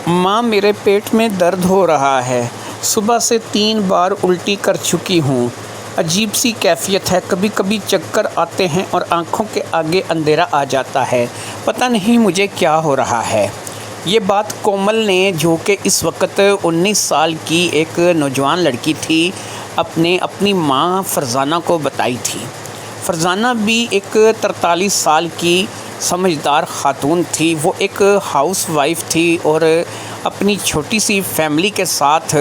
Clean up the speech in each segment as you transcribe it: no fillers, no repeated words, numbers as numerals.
ماں میرے پیٹ میں درد ہو رہا ہے، صبح سے 3 بار الٹی کر چکی ہوں، عجیب سی کیفیت ہے، کبھی کبھی چکر آتے ہیں اور آنکھوں کے آگے اندھیرا آ جاتا ہے، پتہ نہیں مجھے کیا ہو رہا ہے۔ یہ بات کومل نے، جو کہ اس وقت 19 سال کی ایک نوجوان لڑکی تھی، اپنی ماں فرزانہ کو بتائی تھی۔ فرزانہ بھی ایک 43 سال کی سمجھدار خاتون تھی، وہ ایک ہاؤس وائف تھی اور اپنی چھوٹی سی فیملی کے ساتھ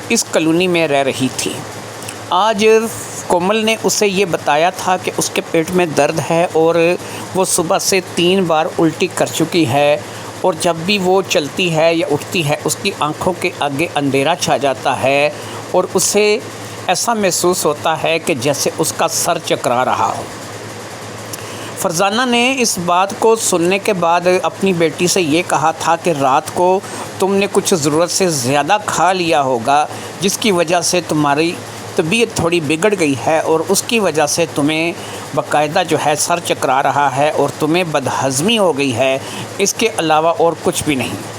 اس کالونی میں رہ رہی تھی۔ آج کومل نے اسے یہ بتایا تھا کہ اس کے پیٹ میں درد ہے اور وہ صبح سے 3 بار الٹی کر چکی ہے، اور جب بھی وہ چلتی ہے یا اٹھتی ہے اس کی آنکھوں کے آگے اندھیرا چھا جاتا ہے اور اسے ایسا محسوس ہوتا ہے کہ جیسے اس کا سر چکرا رہا ہو۔ فرزانہ نے اس بات کو سننے کے بعد اپنی بیٹی سے یہ کہا تھا کہ رات کو تم نے کچھ ضرورت سے زیادہ کھا لیا ہوگا، جس کی وجہ سے تمہاری طبیعت تھوڑی بگڑ گئی ہے اور اس کی وجہ سے تمہیں باقاعدہ سر چکرا رہا ہے اور تمہیں بدہضمی ہو گئی ہے، اس کے علاوہ اور کچھ بھی نہیں۔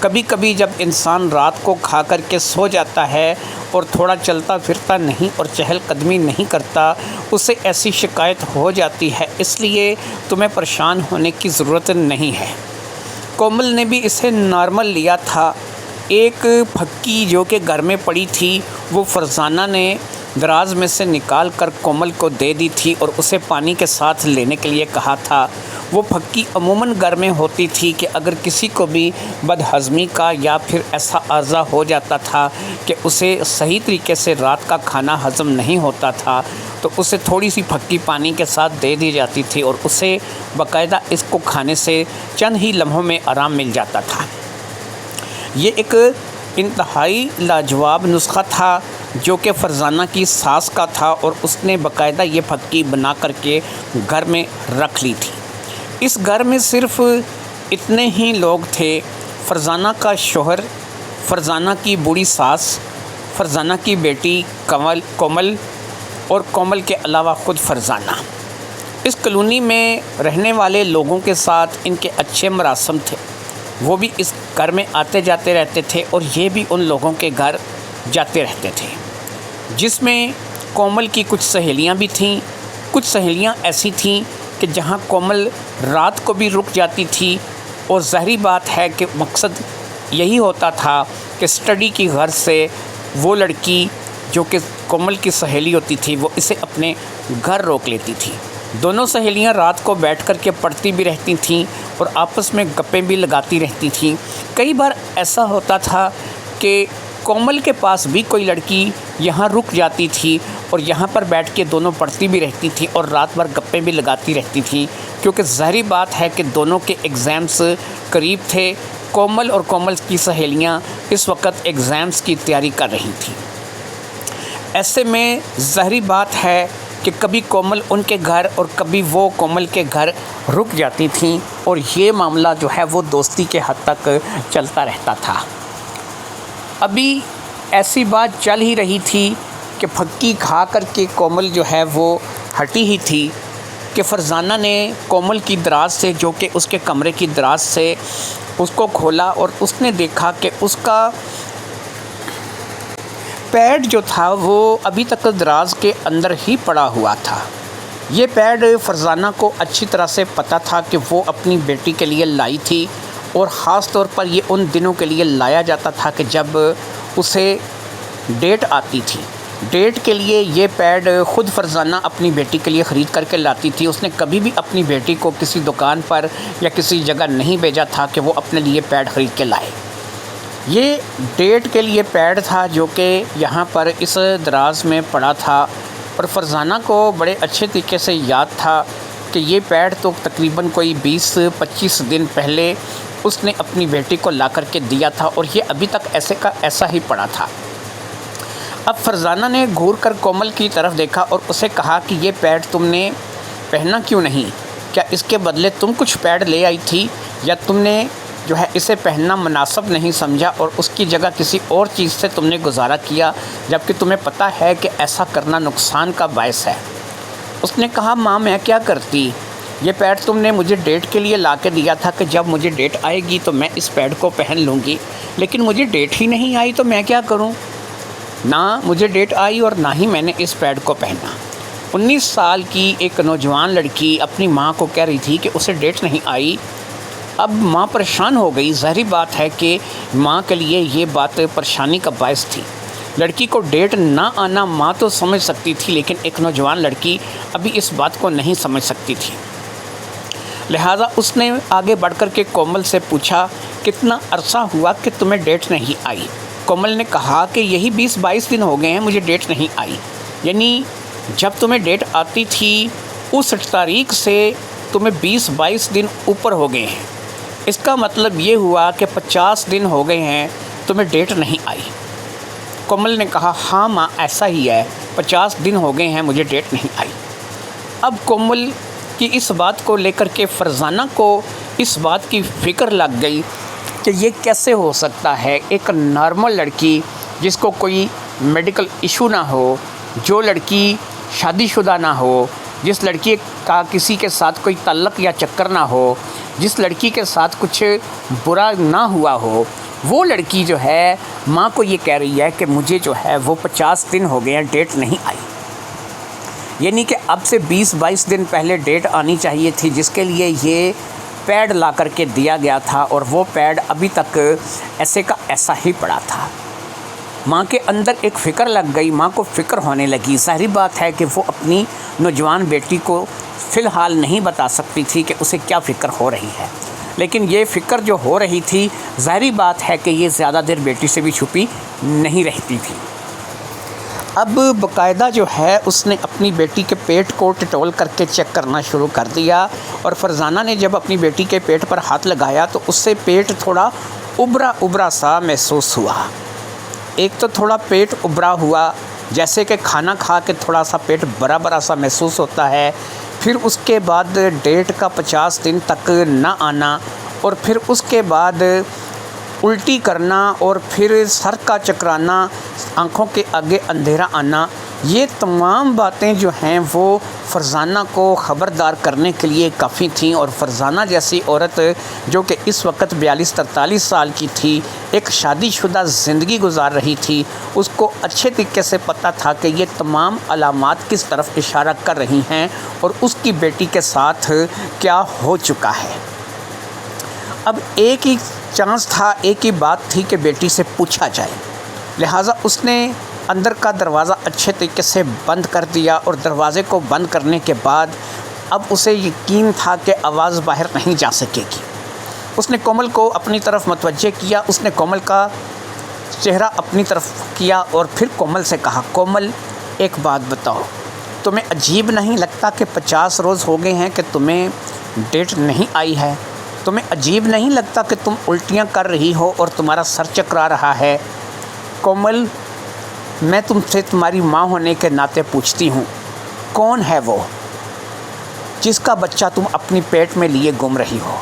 کبھی کبھی جب انسان رات کو کھا کر کے سو جاتا ہے اور تھوڑا چلتا پھرتا نہیں اور چہل قدمی نہیں کرتا، اسے ایسی شکایت ہو جاتی ہے، اس لیے تمہیں پریشان ہونے کی ضرورت نہیں ہے۔ کومل نے بھی اسے نارمل لیا تھا۔ ایک پھکی جو کہ گھر میں پڑی تھی، وہ فرزانہ نے دراز میں سے نکال کر کومل کو دے دی تھی اور اسے پانی کے ساتھ لینے کے لیے کہا تھا۔ وہ پھکی عموماً گھر میں ہوتی تھی کہ اگر کسی کو بھی بدہضمی کا یا پھر ایسا عارضہ ہو جاتا تھا کہ اسے صحیح طریقے سے رات کا کھانا ہضم نہیں ہوتا تھا، تو اسے تھوڑی سی پھکی پانی کے ساتھ دے دی جاتی تھی اور اسے باقاعدہ اس کو کھانے سے چند ہی لمحوں میں آرام مل جاتا تھا۔ یہ ایک انتہائی لاجواب نسخہ تھا جو کہ فرزانہ کی ساس کا تھا اور اس نے باقاعدہ یہ پھکی بنا کر کے گھر میں رکھ لی تھی۔ اس گھر میں صرف اتنے ہی لوگ تھے: فرزانہ کا شوہر، فرزانہ کی بوڑھی ساس، فرزانہ کی بیٹی کومل اور کومل کے علاوہ خود فرزانہ۔ اس کالونی میں رہنے والے لوگوں کے ساتھ ان کے اچھے مراسم تھے، وہ بھی اس گھر میں آتے جاتے رہتے تھے اور یہ بھی ان لوگوں کے گھر جاتے رہتے تھے، جس میں کومل کی کچھ سہیلیاں بھی تھیں۔ کچھ سہیلیاں ایسی تھیں کہ جہاں کومل رات کو بھی رک جاتی تھی، اور ظاہری بات ہے کہ مقصد یہی ہوتا تھا کہ اسٹڈی کی غرض سے وہ لڑکی جو کہ کومل کی سہیلی ہوتی تھی، وہ اسے اپنے گھر روک لیتی تھی۔ دونوں سہیلیاں رات کو بیٹھ کر کے پڑھتی بھی رہتی تھیں اور آپس میں گپیں بھی لگاتی رہتی تھیں۔ کئی بار ایسا ہوتا تھا کہ کومل کے پاس بھی کوئی لڑکی یہاں رک جاتی تھی اور یہاں پر بیٹھ کے دونوں پڑھتی بھی رہتی تھیں اور رات بھر گپیں بھی لگاتی رہتی تھیں، کیونکہ ظاہری بات ہے کہ دونوں کے ایگزامس قریب تھے۔ کومل اور کومل کی سہیلیاں اس وقت ایگزامس کی تیاری کر رہی تھیں۔ ایسے میں ظاہری بات ہے کہ کبھی کومل ان کے گھر اور کبھی وہ کومل کے گھر رک جاتی تھیں، اور یہ معاملہ وہ دوستی کے حد تک چلتا رہتا تھا۔ ابھی ایسی بات چل ہی رہی تھی کہ پھکی کھا کر کے کومل وہ ہٹی ہی تھی کہ فرزانہ نے کومل کی دراز سے، جو کہ اس کے کمرے کی دراز سے، اس کو کھولا اور اس نے دیکھا کہ اس کا پیڈ جو تھا وہ ابھی تک دراز کے اندر ہی پڑا ہوا تھا۔ یہ پیڈ فرزانہ کو اچھی طرح سے پتہ تھا کہ وہ اپنی بیٹی کے لیے لائی تھی، اور خاص طور پر یہ ان دنوں کے لیے لایا جاتا تھا کہ جب اسے ڈیٹ آتی تھی۔ ڈیٹ کے لیے یہ پیڈ خود فرزانہ اپنی بیٹی کے لیے خرید کر کے لاتی تھی۔ اس نے کبھی بھی اپنی بیٹی کو کسی دکان پر یا کسی جگہ نہیں بھیجا تھا کہ وہ اپنے لیے پیڈ خرید کے لائے۔ یہ ڈیٹ کے لیے پیڈ تھا جو کہ یہاں پر اس دراز میں پڑا تھا، اور فرزانہ کو بڑے اچھے طریقے سے یاد تھا کہ یہ پیڈ تو تقریباً کوئی 20-25 دن پہلے اس نے اپنی بیٹی کو لا کر کے دیا تھا، اور یہ ابھی تک ایسے کا ایسا ہی پڑا تھا۔ اب فرزانہ نے گھور کر کومل کی طرف دیکھا اور اسے کہا کہ یہ پیڈ تم نے پہنا کیوں نہیں؟ کیا اس کے بدلے تم کچھ پیڈ لے آئی تھی، یا تم نے اسے پہننا مناسب نہیں سمجھا اور اس کی جگہ کسی اور چیز سے تم نے گزارا کیا، جبکہ تمہیں پتہ ہے کہ ایسا کرنا نقصان کا باعث ہے؟ اس نے کہا، ماں میں کیا کرتی؟ یہ پیڈ تم نے مجھے ڈیٹ کے لیے لا کے دیا تھا کہ جب مجھے ڈیٹ آئے گی تو میں اس پیڈ کو پہن لوں گی، لیکن مجھے ڈیٹ ہی نہیں آئی تو میں کیا کروں؟ نہ مجھے ڈیٹ آئی اور نہ ہی میں نے اس پیڈ کو پہنا۔ 19 سال کی ایک نوجوان لڑکی اپنی ماں کو کہہ رہی تھی کہ اسے ڈیٹ نہیں آئی۔ اب ماں پریشان ہو گئی۔ ظاہری بات ہے کہ ماں کے لیے یہ بات پریشانی کا باعث تھی۔ لڑکی کو ڈیٹ نہ آنا ماں تو سمجھ سکتی تھی، لیکن ایک نوجوان لڑکی ابھی اس بات کو نہیں سمجھ سکتی تھی۔ لہٰذا اس نے آگے بڑھ کر کے کومل سے پوچھا، کتنا عرصہ ہوا کہ تمہیں ڈیٹ نہیں آئی؟ کومل نے کہا کہ یہی 20-22 دن ہو گئے ہیں مجھے ڈیٹ نہیں آئی۔ یعنی جب تمہیں ڈیٹ آتی تھی اس تاریخ سے تمہیں 20-22 دن اوپر ہو گئے ہیں۔ اس کا مطلب یہ ہوا کہ 50 دن ہو گئے ہیں تمہیں ڈیٹ نہیں آئی۔ کومل نے کہا، ہاں ماں ایسا ہی ہے، 50 دن ہو گئے ہیں مجھے ڈیٹ نہیں آئی۔ اب کومل کی اس بات کو لے کر کے فرزانہ کو اس بات کی فکر لگ گئی کہ یہ کیسے ہو سکتا ہے، ایک نارمل لڑکی جس کو کوئی میڈیکل ایشو نہ ہو، جو لڑکی شادی شدہ نہ ہو، جس لڑکی کا کسی کے ساتھ کوئی تعلق یا چکر نہ ہو، جس لڑکی کے ساتھ کچھ برا نہ ہوا ہو، وہ لڑکی جو ہے ماں کو یہ کہہ رہی ہے کہ مجھے جو ہے وہ 50 دن ہو گئے ہیں ڈیٹ نہیں آئی۔ یعنی کہ اب سے 20-22 دن پہلے ڈیٹ آنی چاہیے تھی، جس کے لیے یہ پیڈ لا کر کے دیا گیا تھا، اور وہ پیڈ ابھی تک ایسے کا ایسا ہی پڑا تھا۔ ماں کے اندر ایک فکر لگ گئی، ماں کو فکر ہونے لگی۔ ظاہری بات ہے کہ وہ اپنی نوجوان بیٹی کو فی الحال نہیں بتا سکتی تھی کہ اسے کیا فکر ہو رہی ہے، لیکن یہ فکر جو ہو رہی تھی ظاہری بات ہے کہ یہ زیادہ دیر بیٹی سے بھی چھپی نہیں رہتی تھی۔ اب باقاعدہ جو ہے اس نے اپنی بیٹی کے پیٹ کو ٹٹول کر کے چیک کرنا شروع کر دیا، اور فرزانہ نے جب اپنی بیٹی کے پیٹ پر ہاتھ لگایا تو اس سے پیٹ تھوڑا ابرا سا محسوس ہوا۔ ایک تو تھوڑا پیٹ ابرا ہوا، جیسے کہ کھانا کھا کے تھوڑا سا پیٹ برا سا محسوس ہوتا ہے، پھر اس کے بعد ڈیٹ کا 50 دن تک نہ آنا، اور پھر اس کے بعد الٹی کرنا، اور پھر سر کا چکرانا، آنکھوں کے آگے اندھیرا آنا، یہ تمام باتیں جو ہیں وہ فرزانہ کو خبردار کرنے کے لیے کافی تھیں۔ اور فرزانہ جیسی عورت جو کہ اس وقت 42-43 سال کی تھی، ایک شادی شدہ زندگی گزار رہی تھی، اس کو اچھے طریقے سے پتہ تھا کہ یہ تمام علامات کس طرف اشارہ کر رہی ہیں اور اس کی بیٹی کے ساتھ کیا ہو چکا ہے۔ اب ایک ہی چانس تھا، ایک ہی بات تھی کہ بیٹی سے پوچھا جائے، لہٰذا اس نے اندر کا دروازہ اچھے طریقے سے بند کر دیا، اور دروازے کو بند کرنے کے بعد اب اسے یقین تھا کہ آواز باہر نہیں جا سکے گی۔ اس نے کومل کو اپنی طرف متوجہ کیا، اس نے کومل کا چہرہ اپنی طرف کیا، اور پھر کومل سے کہا، کومل ایک بات بتاؤ، تمہیں عجیب نہیں لگتا کہ 50 روز ہو گئے ہیں کہ تمہیں ڈیٹ نہیں آئی ہے؟ تمہیں عجیب نہیں لگتا کہ تم الٹیاں کر رہی ہو اور تمہارا سر چکرا رہا ہے؟ کومل، میں تم سے تمہاری ماں ہونے کے ناطے پوچھتی ہوں، کون ہے وہ جس کا بچہ تم اپنی پیٹ میں لیے گھوم رہی ہو؟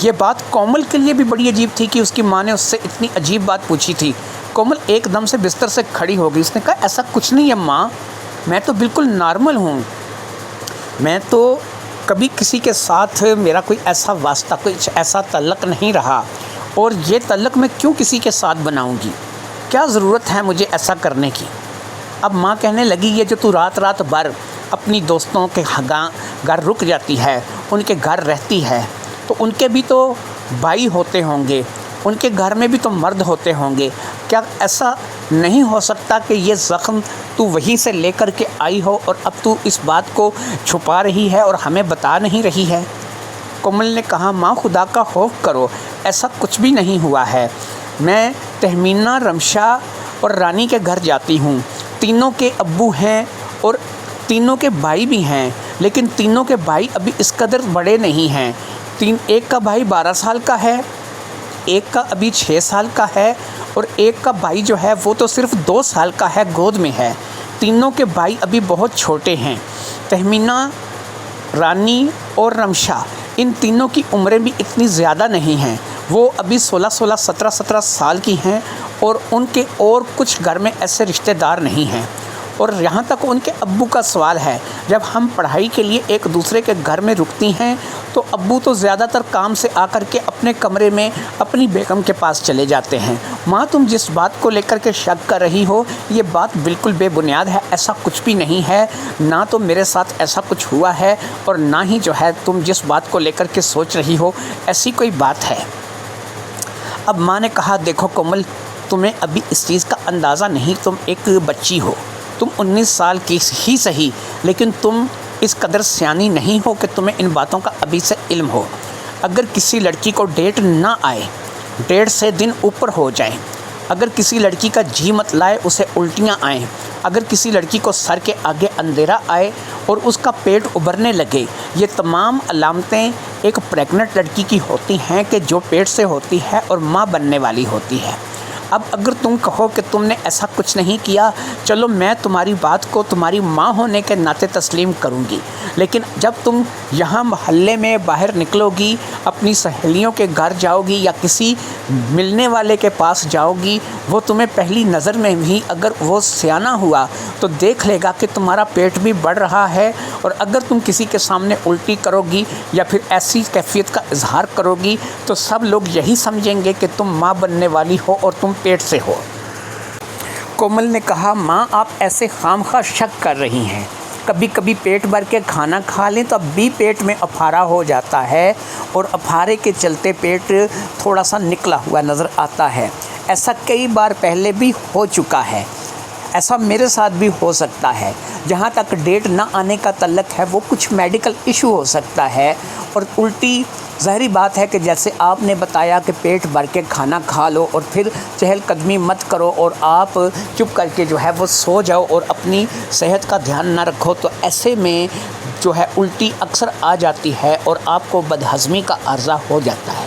یہ بات کومل کے لیے بھی بڑی عجیب تھی کہ اس کی ماں نے اس سے اتنی عجیب بات پوچھی تھی۔ کومل ایک دم سے بستر سے کھڑی ہو گئی، اس نے کہا، ایسا کچھ نہیں ہے ماں، میں تو بالکل نارمل ہوں، میں تو کبھی کسی کے ساتھ میرا کوئی ایسا واسطہ، کوئی ایسا تعلق نہیں رہا، اور یہ تعلق میں کیوں کسی کے ساتھ بناؤں گی؟ کیا ضرورت ہے مجھے ایسا کرنے کی؟ اب ماں کہنے لگی، یہ جو تو رات بھر اپنی دوستوں کے گھر رک جاتی ہے، ان کے گھر رہتی ہے، تو ان کے بھی تو بھائی ہوتے ہوں گے، ان کے گھر میں بھی تو مرد ہوتے ہوں گے، کیا ایسا نہیں ہو سکتا کہ یہ زخم تو وہیں سے لے کر کے آئی ہو اور اب تو اس بات کو چھپا رہی ہے اور ہمیں بتا نہیں رہی ہے؟ کومل نے کہا، ماں خدا کا خوف کرو، ایسا کچھ بھی نہیں ہوا ہے، میں تہمینہ، رمشا اور رانی کے گھر جاتی ہوں، تینوں کے ابو ہیں اور تینوں کے بھائی بھی ہیں، لیکن تینوں کے بھائی ابھی اس قدر بڑے نہیں ہیں، ایک کا بھائی 12 سال کا ہے، ایک کا ابھی 6 سال کا ہے، اور ایک کا بھائی جو ہے وہ تو صرف 2 سال کا ہے، گود میں ہے، تینوں کے بھائی ابھی بہت چھوٹے ہیں۔ تہمینہ، رانی اور رمشا، ان تینوں کی عمریں بھی اتنی زیادہ نہیں ہیں، وہ ابھی 16، 17 سال کی ہیں، اور ان کے اور کچھ گھر میں ایسے رشتہ دار نہیں ہیں، اور یہاں تک ان کے ابو کا سوال ہے، جب ہم پڑھائی کے لیے ایک دوسرے کے گھر میں رکتی ہیں تو ابو تو زیادہ تر کام سے آ کر کے اپنے کمرے میں اپنی بیگم کے پاس چلے جاتے ہیں۔ ماں تم جس بات کو لے کر کے شک کر رہی ہو یہ بات بالکل بے بنیاد ہے، ایسا کچھ بھی نہیں ہے، نہ تو میرے ساتھ ایسا کچھ ہوا ہے اور نہ ہی جو ہے تم جس بات کو لے کر کے سوچ رہی ہو ایسی کوئی بات ہے۔ اب ماں نے کہا دیکھو کومل، تمہیں ابھی اس چیز کا اندازہ نہیں، تم ایک بچی ہو، تم 19 سال کی ہی صحیح لیکن تم اس قدر سیانی نہیں ہو کہ تمہیں ان باتوں کا ابھی سے علم ہو۔ اگر کسی لڑکی کو ڈیٹ نہ آئے، 1.5 دن اوپر ہو جائیں، اگر کسی لڑکی کا جی مت لائے، اسے الٹیاں آئیں، اگر کسی لڑکی کو سر کے آگے اندھیرا آئے اور اس کا پیٹ ابھرنے لگے، یہ تمام علامتیں ایک پریگننٹ لڑکی کی ہوتی ہیں کہ جو پیٹ سے ہوتی ہے اور ماں بننے والی ہوتی ہے۔ اب اگر تم کہو کہ تم نے ایسا کچھ نہیں کیا، چلو میں تمہاری بات کو تمہاری ماں ہونے کے ناطے تسلیم کروں گی، لیکن جب تم یہاں محلے میں باہر نکلو گی، اپنی سہیلیوں کے گھر جاؤ گی یا کسی ملنے والے کے پاس جاؤ گی، وہ تمہیں پہلی نظر میں بھی اگر وہ سیانا ہوا تو دیکھ لے گا کہ تمہارا پیٹ بھی بڑھ رہا ہے، اور اگر تم کسی کے سامنے الٹی کرو گی یا پھر ایسی کیفیت کا اظہار کرو گی تو سب لوگ یہی سمجھیں گے کہ تم ماں بننے والی ہو اور تم پیٹ سے ہو۔ کومل نے کہا ماں آپ ایسے خامخواہ شک کر رہی ہیں، کبھی کبھی پیٹ بھر کے کھانا کھا لیں تو اب بھی پیٹ میں افارا ہو جاتا ہے اور افارے کے چلتے پیٹ تھوڑا سا نکلا ہوا نظر آتا ہے، ایسا کئی بار پہلے بھی ہو چکا ہے، ایسا میرے ساتھ بھی ہو سکتا ہے۔ جہاں تک ڈیٹ نہ آنے کا تعلق ہے وہ کچھ میڈیکل ایشو ہو سکتا ہے، اور الٹی ظاہری بات ہے کہ جیسے آپ نے بتایا کہ پیٹ بھر کے کھانا کھا لو اور پھر چہل قدمی مت کرو اور آپ چپ کر کے جو ہے وہ سو جاؤ اور اپنی صحت کا دھیان نہ رکھو، تو ایسے میں جو ہے الٹی اکثر آ جاتی ہے اور آپ کو بدہضمی کا عارضہ ہو جاتا ہے۔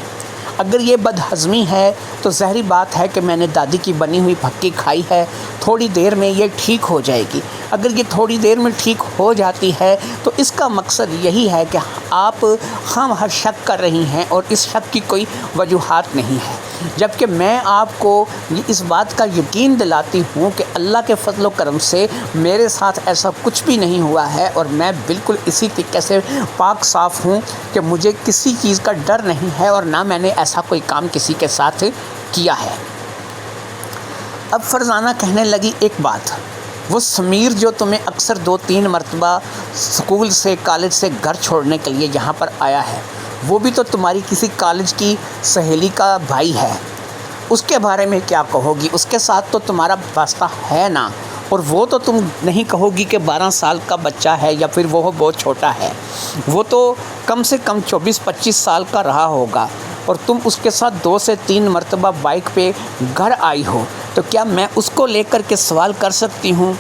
اگر یہ بدہضمی ہے تو ظاہری بات ہے کہ میں نے دادی کی بنی ہوئی پھکی کھائی ہے، تھوڑی دیر میں یہ ٹھیک ہو جائے گی۔ اگر یہ تھوڑی دیر میں ٹھیک ہو جاتی ہے تو اس کا مقصد یہی ہے کہ آپ خواہ شک کر رہی ہیں اور اس شک کی کوئی وجوہات نہیں ہے، جبکہ میں آپ کو اس بات کا یقین دلاتی ہوں کہ اللہ کے فضل و کرم سے میرے ساتھ ایسا کچھ بھی نہیں ہوا ہے اور میں بالکل اسی طریقے سے پاک صاف ہوں کہ مجھے کسی چیز کا ڈر نہیں ہے اور نہ میں نے ایسا کوئی کام کسی کے ساتھ کیا ہے۔ اب فرزانہ کہنے لگی ایک بات، وہ سمیر جو تمہیں اکثر 2-3 مرتبہ اسکول سے کالج سے گھر چھوڑنے کے لیے یہاں پر آیا ہے، وہ بھی تو تمہاری کسی کالج کی سہیلی کا بھائی ہے، اس کے بارے میں کیا کہو گی؟ اس کے ساتھ تو تمہارا واسطہ ہے نا، اور وہ تو تم نہیں کہو گی کہ 12 سال کا بچہ ہے یا پھر وہ بہت چھوٹا ہے، وہ تو کم سے کم 24-25 سال کا رہا ہوگا، اور تم اس کے ساتھ 2 سے 3 مرتبہ بائک پہ گھر آئی ہو، تو کیا میں اس کو لے کر کے سوال کر سکتی ہوں؟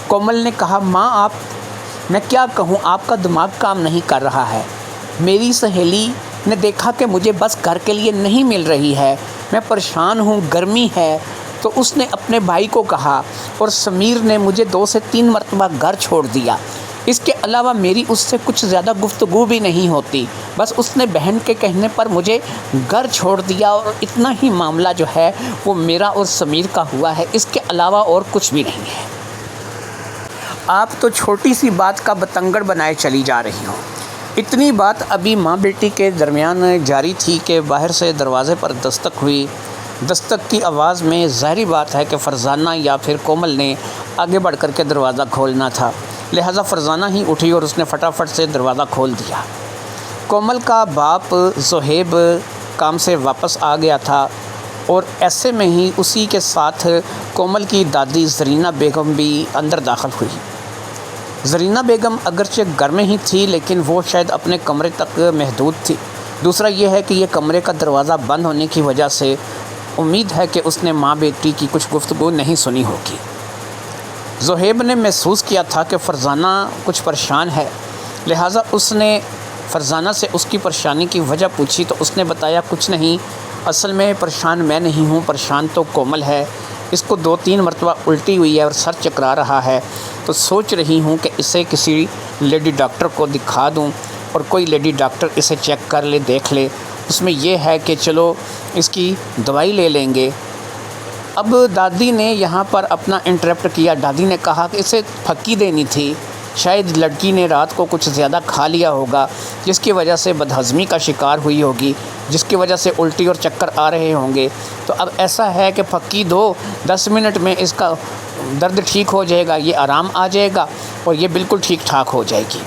کومل نے کہا ماں میں کیا کہوں، آپ کا دماغ کام نہیں کر رہا ہے۔ میری سہیلی نے دیکھا کہ مجھے بس گھر کے لیے نہیں مل رہی ہے، میں پریشان ہوں، گرمی ہے، تو اس نے اپنے بھائی کو کہا اور سمیر نے مجھے 2 سے 3 مرتبہ گھر چھوڑ دیا۔ اس کے علاوہ میری اس سے کچھ زیادہ گفتگو بھی نہیں ہوتی، بس اس نے بہن کے کہنے پر مجھے گھر چھوڑ دیا، اور اتنا ہی معاملہ جو ہے وہ میرا اور سمیر کا ہوا ہے، اس کے علاوہ اور کچھ بھی نہیں ہے۔ آپ تو چھوٹی سی بات کا بتنگڑ بنائے چلی جا رہی ہو۔ اتنی بات ابھی ماں بیٹی کے درمیان جاری تھی کہ باہر سے دروازے پر دستک ہوئی۔ دستک کی آواز میں ظاہری بات ہے کہ فرزانہ یا پھر کومل نے آگے بڑھ کر کے دروازہ کھولنا تھا، لہٰذا فرزانہ ہی اٹھی اور اس نے فٹافٹ سے دروازہ کھول دیا۔ کومل کا باپ زہیب کام سے واپس آ گیا تھا، اور ایسے میں ہی اسی کے ساتھ کومل کی دادی زرینہ بیگم بھی اندر داخل ہوئی۔ زرینہ بیگم اگرچہ گھر میں ہی تھی لیکن وہ شاید اپنے کمرے تک محدود تھی۔ دوسرا یہ ہے کہ یہ کمرے کا دروازہ بند ہونے کی وجہ سے امید ہے کہ اس نے ماں بیٹی کی کچھ گفتگو نہیں سنی ہوگی۔ زہیب نے محسوس کیا تھا کہ فرزانہ کچھ پریشان ہے، لہٰذا اس نے فرزانہ سے اس کی پریشانی کی وجہ پوچھی تو اس نے بتایا کچھ نہیں، اصل میں پریشان میں نہیں ہوں، پریشان تو کومل ہے، اس کو 2-3 مرتبہ الٹی ہوئی ہے اور سر چکرا رہا ہے، تو سوچ رہی ہوں کہ اسے کسی لیڈی ڈاکٹر کو دکھا دوں اور کوئی لیڈی ڈاکٹر اسے چیک کر لے، دیکھ لے، اس میں یہ ہے کہ چلو اس کی دوائی لے لیں گے۔ اب دادی نے یہاں پر اپنا انٹرپٹ کیا. دادی نے کہا کہ اسے پھکی دینی تھی. شاید لڑکی نے رات کو کچھ زیادہ کھا لیا ہوگا جس کی وجہ سے بدہضمی کا شکار ہوئی ہوگی, جس کی وجہ سے الٹی اور چکر آ رہے ہوں گے. تو اب ایسا ہے کہ پھکی دو, 10 منٹ میں اس کا درد ٹھیک ہو جائے گا, یہ آرام آ جائے گا اور یہ بالکل ٹھیک ٹھاک ہو جائے گی.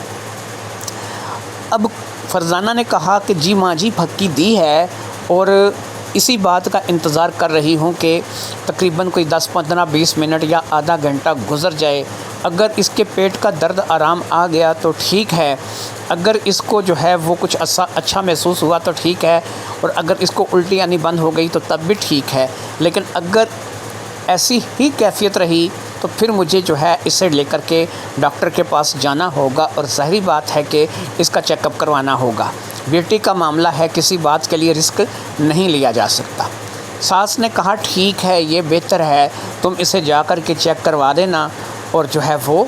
اب فرزانہ نے کہا کہ جی ماں جی پھکی دی ہے اور اسی بات کا انتظار کر رہی ہوں کہ تقریباً کوئی 10 15 20 منٹ یا آدھا گھنٹہ گزر جائے. اگر اس کے پیٹ کا درد آرام آ گیا تو ٹھیک ہے, اگر اس کو جو ہے وہ کچھ اچھا محسوس ہوا تو ٹھیک ہے, اور اگر اس کو الٹی آنی بند ہو گئی تو تب بھی ٹھیک ہے. لیکن اگر ایسی ہی کیفیت رہی تو پھر مجھے جو ہے اسے لے کر کے ڈاکٹر کے پاس جانا ہوگا, اور ظاہری بات ہے کہ اس کا چیک اپ کروانا ہوگا. بیٹی کا معاملہ ہے, کسی بات کے لیے رسک نہیں لیا جا سکتا. ساس نے کہا ٹھیک ہے, یہ بہتر ہے, تم اسے جا کر کے چیک کروا دینا, اور جو ہے وہ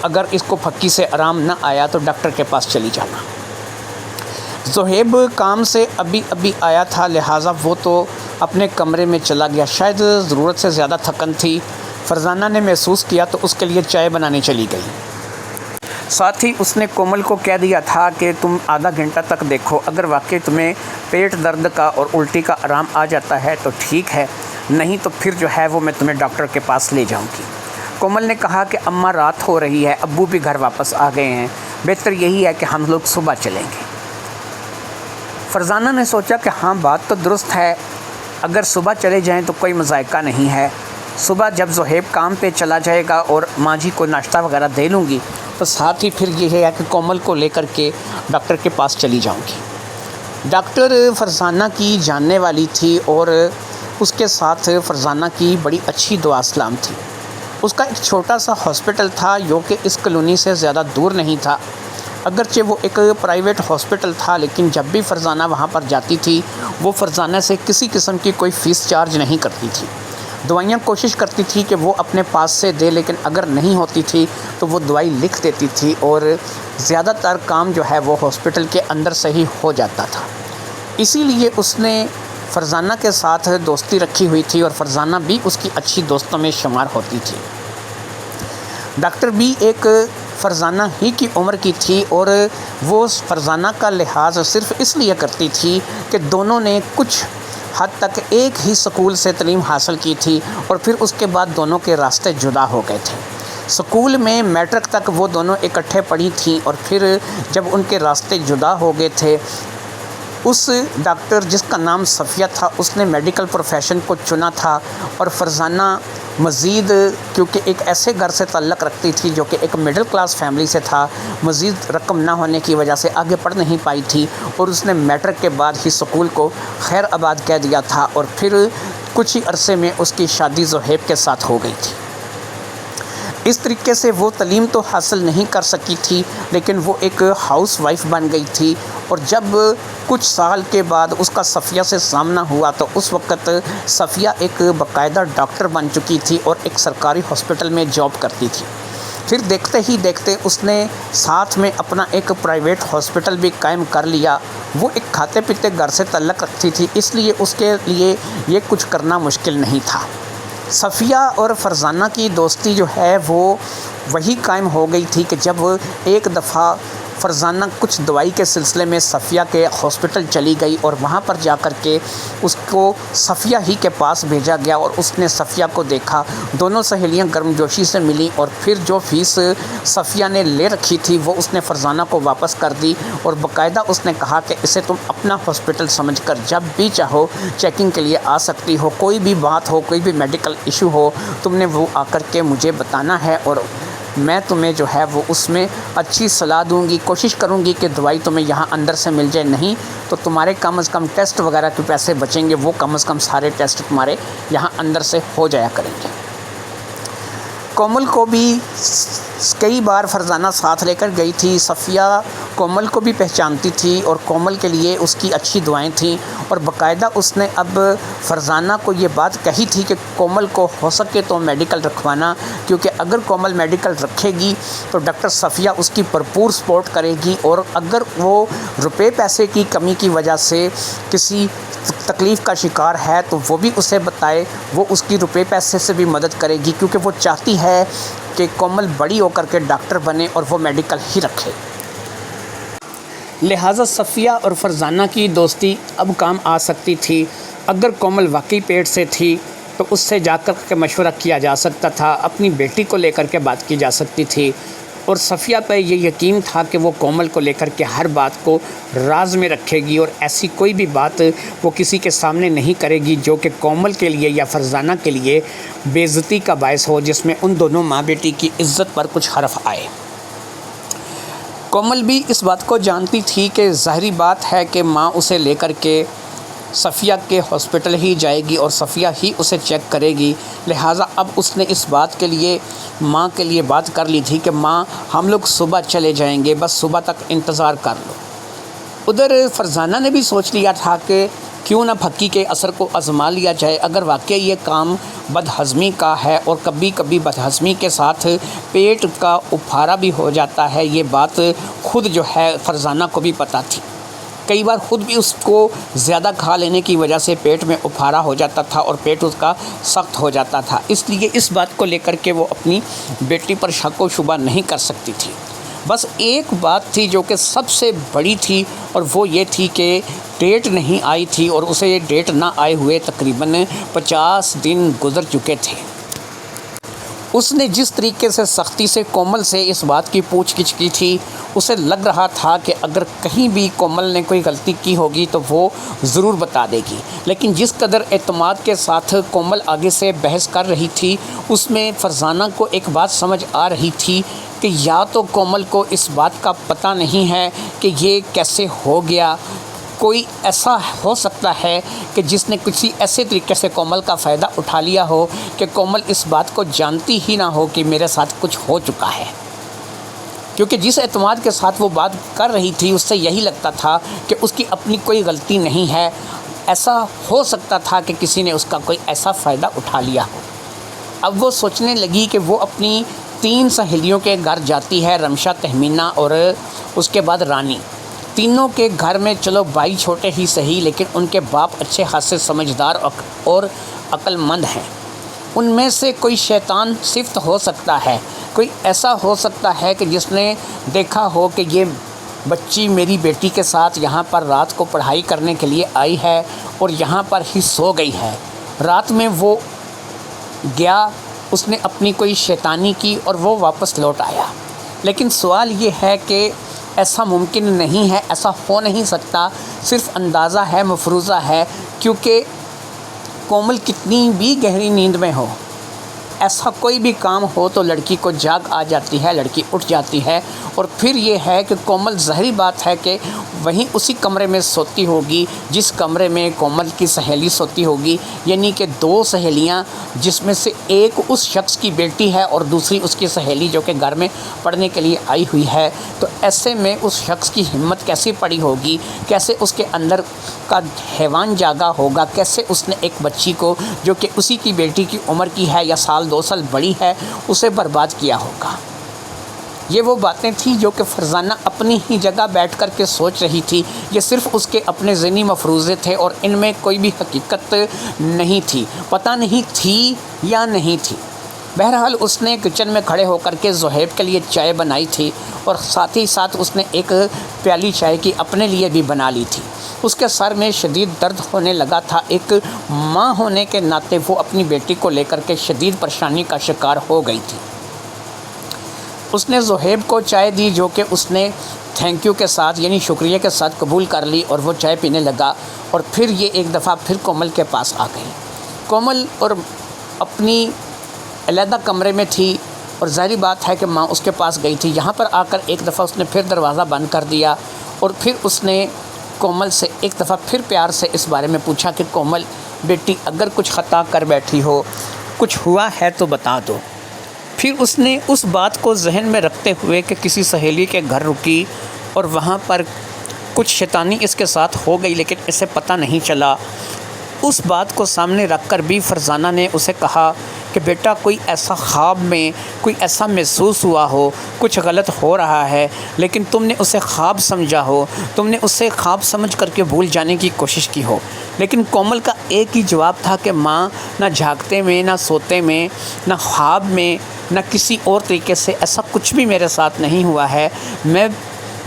اگر اس کو پھکی سے آرام نہ آیا تو ڈاکٹر کے پاس چلی جانا. زہیب کام سے ابھی آیا تھا, لہٰذا وہ تو اپنے کمرے میں چلا گیا. شاید ضرورت سے زیادہ تھکن تھی, فرزانہ نے محسوس کیا تو اس کے لیے چائے بنانے چلی گئی. ساتھ ہی اس نے کومل کو کہہ دیا تھا کہ تم آدھا گھنٹہ تک دیکھو, اگر واقعی تمہیں پیٹ درد کا اور الٹی کا آرام آ جاتا ہے تو ٹھیک ہے, نہیں تو پھر جو ہے وہ میں تمہیں ڈاکٹر کے پاس لے جاؤں گی. کومل نے کہا کہ اماں رات ہو رہی ہے, ابو بھی گھر واپس آ گئے ہیں, بہتر یہی ہے کہ ہم لوگ صبح چلیں گے. فرزانہ نے سوچا کہ ہاں بات تو درست ہے, اگر صبح چلے جائیں تو کوئی مذائقہ نہیں ہے. صبح جب زہیب کام پہ چلا جائے گا اور ماں جی کو ناشتہ وغیرہ دے لوں گی تو ساتھ ہی پھر یہ ہے کہ کومل کو لے کر کے ڈاکٹر کے پاس چلی جاؤں گی. ڈاکٹر فرزانہ کی جاننے والی تھی اور اس کے ساتھ فرزانہ کی بڑی اچھی دعا سلام تھی. اس کا ایک چھوٹا سا ہاسپٹل تھا جو کہ اس کالونی سے زیادہ دور نہیں تھا. اگرچہ وہ ایک پرائیویٹ ہاسپٹل تھا, لیکن جب بھی فرزانہ وہاں پر جاتی تھی وہ فرزانہ سے کسی قسم کی کوئی فیس چارج نہیں کرتی تھی. دوائیاں کوشش کرتی تھی کہ وہ اپنے پاس سے دے, لیکن اگر نہیں ہوتی تھی تو وہ دوائی لکھ دیتی تھی, اور زیادہ تر کام جو ہے وہ ہاسپٹل کے اندر سے ہی ہو جاتا تھا. اسی لیے اس نے فرزانہ کے ساتھ دوستی رکھی ہوئی تھی, اور فرزانہ بھی اس کی اچھی دوستوں میں شمار ہوتی تھی. ڈاکٹر بھی ایک فرزانہ ہی کی عمر کی تھی, اور وہ فرزانہ کا لحاظ صرف اس لیے کرتی تھی کہ دونوں نے کچھ حد تک ایک ہی سکول سے تعلیم حاصل کی تھی, اور پھر اس کے بعد دونوں کے راستے جدا ہو گئے تھے. سکول میں میٹرک تک وہ دونوں اکٹھے پڑھی تھیں, اور پھر جب ان کے راستے جدا ہو گئے تھے, اس ڈاکٹر جس کا نام صفیہ تھا اس نے میڈیکل پروفیشن کو چنا تھا, اور فرزانہ مزید کیونکہ ایک ایسے گھر سے تعلق رکھتی تھی جو کہ ایک مڈل کلاس فیملی سے تھا, مزید رقم نہ ہونے کی وجہ سے آگے پڑھ نہیں پائی تھی, اور اس نے میٹرک کے بعد ہی سکول کو خیر آباد کہہ دیا تھا, اور پھر کچھ ہی عرصے میں اس کی شادی زہیب کے ساتھ ہو گئی تھی. اس طریقے سے وہ تعلیم تو حاصل نہیں کر سکی تھی, لیکن وہ ایک ہاؤس وائف بن گئی تھی. اور جب کچھ سال کے بعد اس کا صفیہ سے سامنا ہوا تو اس وقت صفیہ ایک باقاعدہ ڈاکٹر بن چکی تھی اور ایک سرکاری ہاسپٹل میں جاب کرتی تھی. پھر دیکھتے ہی دیکھتے اس نے ساتھ میں اپنا ایک پرائیویٹ ہاسپٹل بھی قائم کر لیا. وہ ایک کھاتے پیتے گھر سے تعلق رکھتی تھی, اس لیے اس کے لیے یہ کچھ کرنا مشکل نہیں تھا. صفیہ اور فرزانہ کی دوستی جو ہے وہ وہی قائم ہو گئی تھی کہ جب ایک دفعہ فرزانہ کچھ دوائی کے سلسلے میں صفیہ کے ہاسپٹل چلی گئی, اور وہاں پر جا کر کے اس کو صفیہ ہی کے پاس بھیجا گیا, اور اس نے صفیہ کو دیکھا. دونوں سہیلیاں گرم جوشی سے ملیں, اور پھر جو فیس صفیہ نے لے رکھی تھی وہ اس نے فرزانہ کو واپس کر دی, اور باقاعدہ اس نے کہا کہ اسے تم اپنا ہاسپٹل سمجھ کر جب بھی چاہو چیکنگ کے لیے آ سکتی ہو, کوئی بھی بات ہو, کوئی بھی میڈیکل ایشو ہو, تم نے وہ آ کر کے مجھے بتانا ہے, اور میں تمہیں جو ہے وہ اس میں اچھی صلاح دوں گی. کوشش کروں گی کہ دوائی تمہیں یہاں اندر سے مل جائے, نہیں تو تمہارے کم از کم ٹیسٹ وغیرہ کے پیسے بچیں گے, وہ کم از کم سارے ٹیسٹ تمہارے یہاں اندر سے ہو جایا کریں گے. کومل کو بھی کئی بار فرزانہ ساتھ لے کر گئی تھی. صفیہ کومل کو بھی پہچانتی تھی اور کومل کے لیے اس کی اچھی دعائیں تھیں، اور باقاعدہ اس نے اب فرزانہ کو یہ بات کہی تھی کہ کومل کو ہو سکے تو میڈیکل رکھوانا، کیونکہ اگر کومل میڈیکل رکھے گی تو ڈاکٹر صفیہ اس کی بھرپور سپورٹ کرے گی، اور اگر وہ روپے پیسے کی کمی کی وجہ سے کسی تکلیف کا شکار ہے تو وہ بھی اسے بتائے، وہ اس کی روپے پیسے سے بھی مدد کرے گی، کیونکہ وہ چاہتی ہے کہ کومل بڑی ہو کر کے ڈاکٹر بنے اور وہ میڈیکل ہی رکھے۔ لہٰذا صفیہ اور فرزانہ کی دوستی اب کام آ سکتی تھی۔ اگر کومل واقعی پیٹ سے تھی تو اس سے جا کر کے مشورہ کیا جا سکتا تھا، اپنی بیٹی کو لے کر کے بات کی جا سکتی تھی، اور صفیہ پہ یہ یقین تھا کہ وہ کومل کو لے کر کے ہر بات کو راز میں رکھے گی، اور ایسی کوئی بھی بات وہ کسی کے سامنے نہیں کرے گی جو کہ کومل کے لیے یا فرزانہ کے لیے بے عزتی کا باعث ہو، جس میں ان دونوں ماں بیٹی کی عزت پر کچھ حرف آئے۔ کومل بھی اس بات کو جانتی تھی کہ ظاہری بات ہے کہ ماں اسے لے کر کے صفیہ کے ہاسپٹل ہی جائے گی اور صفیہ ہی اسے چیک کرے گی، لہٰذا اب اس نے اس بات کے لیے ماں کے لیے بات کر لی تھی کہ ماں ہم لوگ صبح چلے جائیں گے، بس صبح تک انتظار کر لو۔ ادھر فرزانہ نے بھی سوچ لیا تھا کہ کیوں نہ پھکی کے اثر کو آزما لیا جائے، اگر واقعی یہ کام بدہضمی کا ہے اور کبھی کبھی بدہضمی کے ساتھ پیٹ کا اپھارا بھی ہو جاتا ہے، یہ بات خود جو ہے فرزانہ کو بھی پتہ تھی۔ کئی بار خود بھی اس کو زیادہ کھا لینے کی وجہ سے پیٹ میں اپھارا ہو جاتا تھا اور پیٹ اس کا سخت ہو جاتا تھا، اس لیے اس بات کو لے کر کے وہ اپنی بیٹی پر شک و شبہ نہیں کر سکتی تھی۔ بس ایک بات تھی جو کہ سب سے بڑی تھی، اور وہ یہ تھی کہ ڈیٹ نہیں آئی تھی، اور اسے یہ ڈیٹ نہ آئے ہوئے تقریباً 50 دن گزر چکے تھے۔ اس نے جس طریقے سے سختی سے کومل سے اس بات کی پوچھ گچھ کی تھی، اسے لگ رہا تھا کہ اگر کہیں بھی کومل نے کوئی غلطی کی ہوگی تو وہ ضرور بتا دے گی، لیکن جس قدر اعتماد کے ساتھ کومل آگے سے بحث کر رہی تھی، اس میں فرزانہ کو ایک بات سمجھ آ رہی تھی کہ یا تو کومل کو اس بات کا پتہ نہیں ہے کہ یہ کیسے ہو گیا، کوئی ایسا ہو سکتا ہے کہ جس نے کسی ایسے طریقے سے کومل کا فائدہ اٹھا لیا ہو کہ کومل اس بات کو جانتی ہی نہ ہو کہ میرے ساتھ کچھ ہو چکا ہے، کیونکہ جس اعتماد کے ساتھ وہ بات کر رہی تھی اس سے یہی لگتا تھا کہ اس کی اپنی کوئی غلطی نہیں ہے، ایسا ہو سکتا تھا کہ کسی نے اس کا کوئی ایسا فائدہ اٹھا لیا ہو۔ اب وہ سوچنے لگی کہ وہ اپنی 3 سہیلیوں کے گھر جاتی ہے، رمشا، تہمینہ اور اس کے بعد رانی۔ تینوں کے گھر میں چلو بھائی چھوٹے ہی صحیح، لیکن ان کے باپ اچھے خاصے سمجھدار اور عقل مند ہیں۔ ان میں سے کوئی شیطان صفت ہو سکتا ہے، کوئی ایسا ہو سکتا ہے کہ جس نے دیکھا ہو کہ یہ بچی میری بیٹی کے ساتھ یہاں پر رات کو پڑھائی کرنے کے لیے آئی ہے اور یہاں پر ہی سو گئی ہے۔ رات میں وہ گیا، اس نے اپنی کوئی شیطانی کی اور وہ واپس لوٹ آیا، لیکن سوال یہ ہے کہ ایسا ممکن نہیں ہے، ایسا ہو نہیں سکتا، صرف اندازہ ہے، مفروضہ ہے، کیونکہ کومل کتنی بھی گہری نیند میں ہو، ایسا کوئی بھی کام ہو تو لڑکی کو جاگ آ جاتی ہے، لڑکی اٹھ جاتی ہے، اور پھر یہ ہے کہ کومل ظاہری بات ہے کہ وہیں اسی کمرے میں سوتی ہوگی جس کمرے میں کومل کی سہیلی سوتی ہوگی، یعنی کہ 2 سہیلیاں، جس میں سے ایک اس شخص کی بیٹی ہے اور دوسری اس کی سہیلی جو کہ گھر میں پڑھنے کے لیے آئی ہوئی ہے۔ تو ایسے میں اس شخص کی ہمت کیسی پڑی ہوگی، کیسے اس کے اندر کا حیوان جاگا ہوگا، کیسے اس نے ایک بچی کو جو کہ اسی کی بیٹی کی عمر کی ہے یا سال 2 سال بڑی ہے اسے برباد کیا ہوگا۔ یہ وہ باتیں تھیں جو کہ فرزانہ اپنی ہی جگہ بیٹھ کر کے سوچ رہی تھی، یہ صرف اس کے اپنے ذہنی مفروضے تھے اور ان میں کوئی بھی حقیقت نہیں تھی، پتہ نہیں تھی یا نہیں تھی۔ بہرحال اس نے کچن میں کھڑے ہو کر کے زہیب کے لیے چائے بنائی تھی اور ساتھ ہی ساتھ اس نے ایک پیالی چائے کی اپنے لیے بھی بنا لی تھی۔ اس کے سر میں شدید درد ہونے لگا تھا، ایک ماں ہونے کے ناطے وہ اپنی بیٹی کو لے کر کے شدید پریشانی کا شکار ہو گئی تھی۔ اس نے زہیب کو چائے دی جو کہ اس نے تھینک یو کے ساتھ یعنی شکریہ کے ساتھ قبول کر لی اور وہ چائے پینے لگا، اور پھر یہ ایک دفعہ پھر کومل کے پاس آ گئی۔ کومل اور اپنی علیحدہ کمرے میں تھی اور ظاہری بات ہے کہ ماں اس کے پاس گئی تھی۔ یہاں پر آ کر ایک دفعہ اس نے پھر دروازہ بند کر دیا اور پھر اس نے کومل سے ایک دفعہ پھر پیار سے اس بارے میں پوچھا کہ کومل بیٹی اگر کچھ خطا کر بیٹھی ہو، کچھ ہوا ہے تو بتا دو۔ پھر اس نے اس بات کو ذہن میں رکھتے ہوئے کہ کسی سہیلی کے گھر رکی اور وہاں پر کچھ شیطانی اس کے ساتھ ہو گئی لیکن اسے پتہ نہیں چلا۔ اس بات کو سامنے رکھ کر بھی فرزانہ نے اسے کہا کہ بیٹا کوئی ایسا خواب میں کوئی ایسا محسوس ہوا ہو، کچھ غلط ہو رہا ہے، لیکن تم نے اسے خواب سمجھا ہو، تم نے اسے خواب سمجھ کر کے بھول جانے کی کوشش کی ہو۔ لیکن کومل کا ایک ہی جواب تھا کہ ماں، نہ جھاگتے میں، نہ سوتے میں، نہ خواب میں، نہ کسی اور طریقے سے ایسا کچھ بھی میرے ساتھ نہیں ہوا ہے۔ میں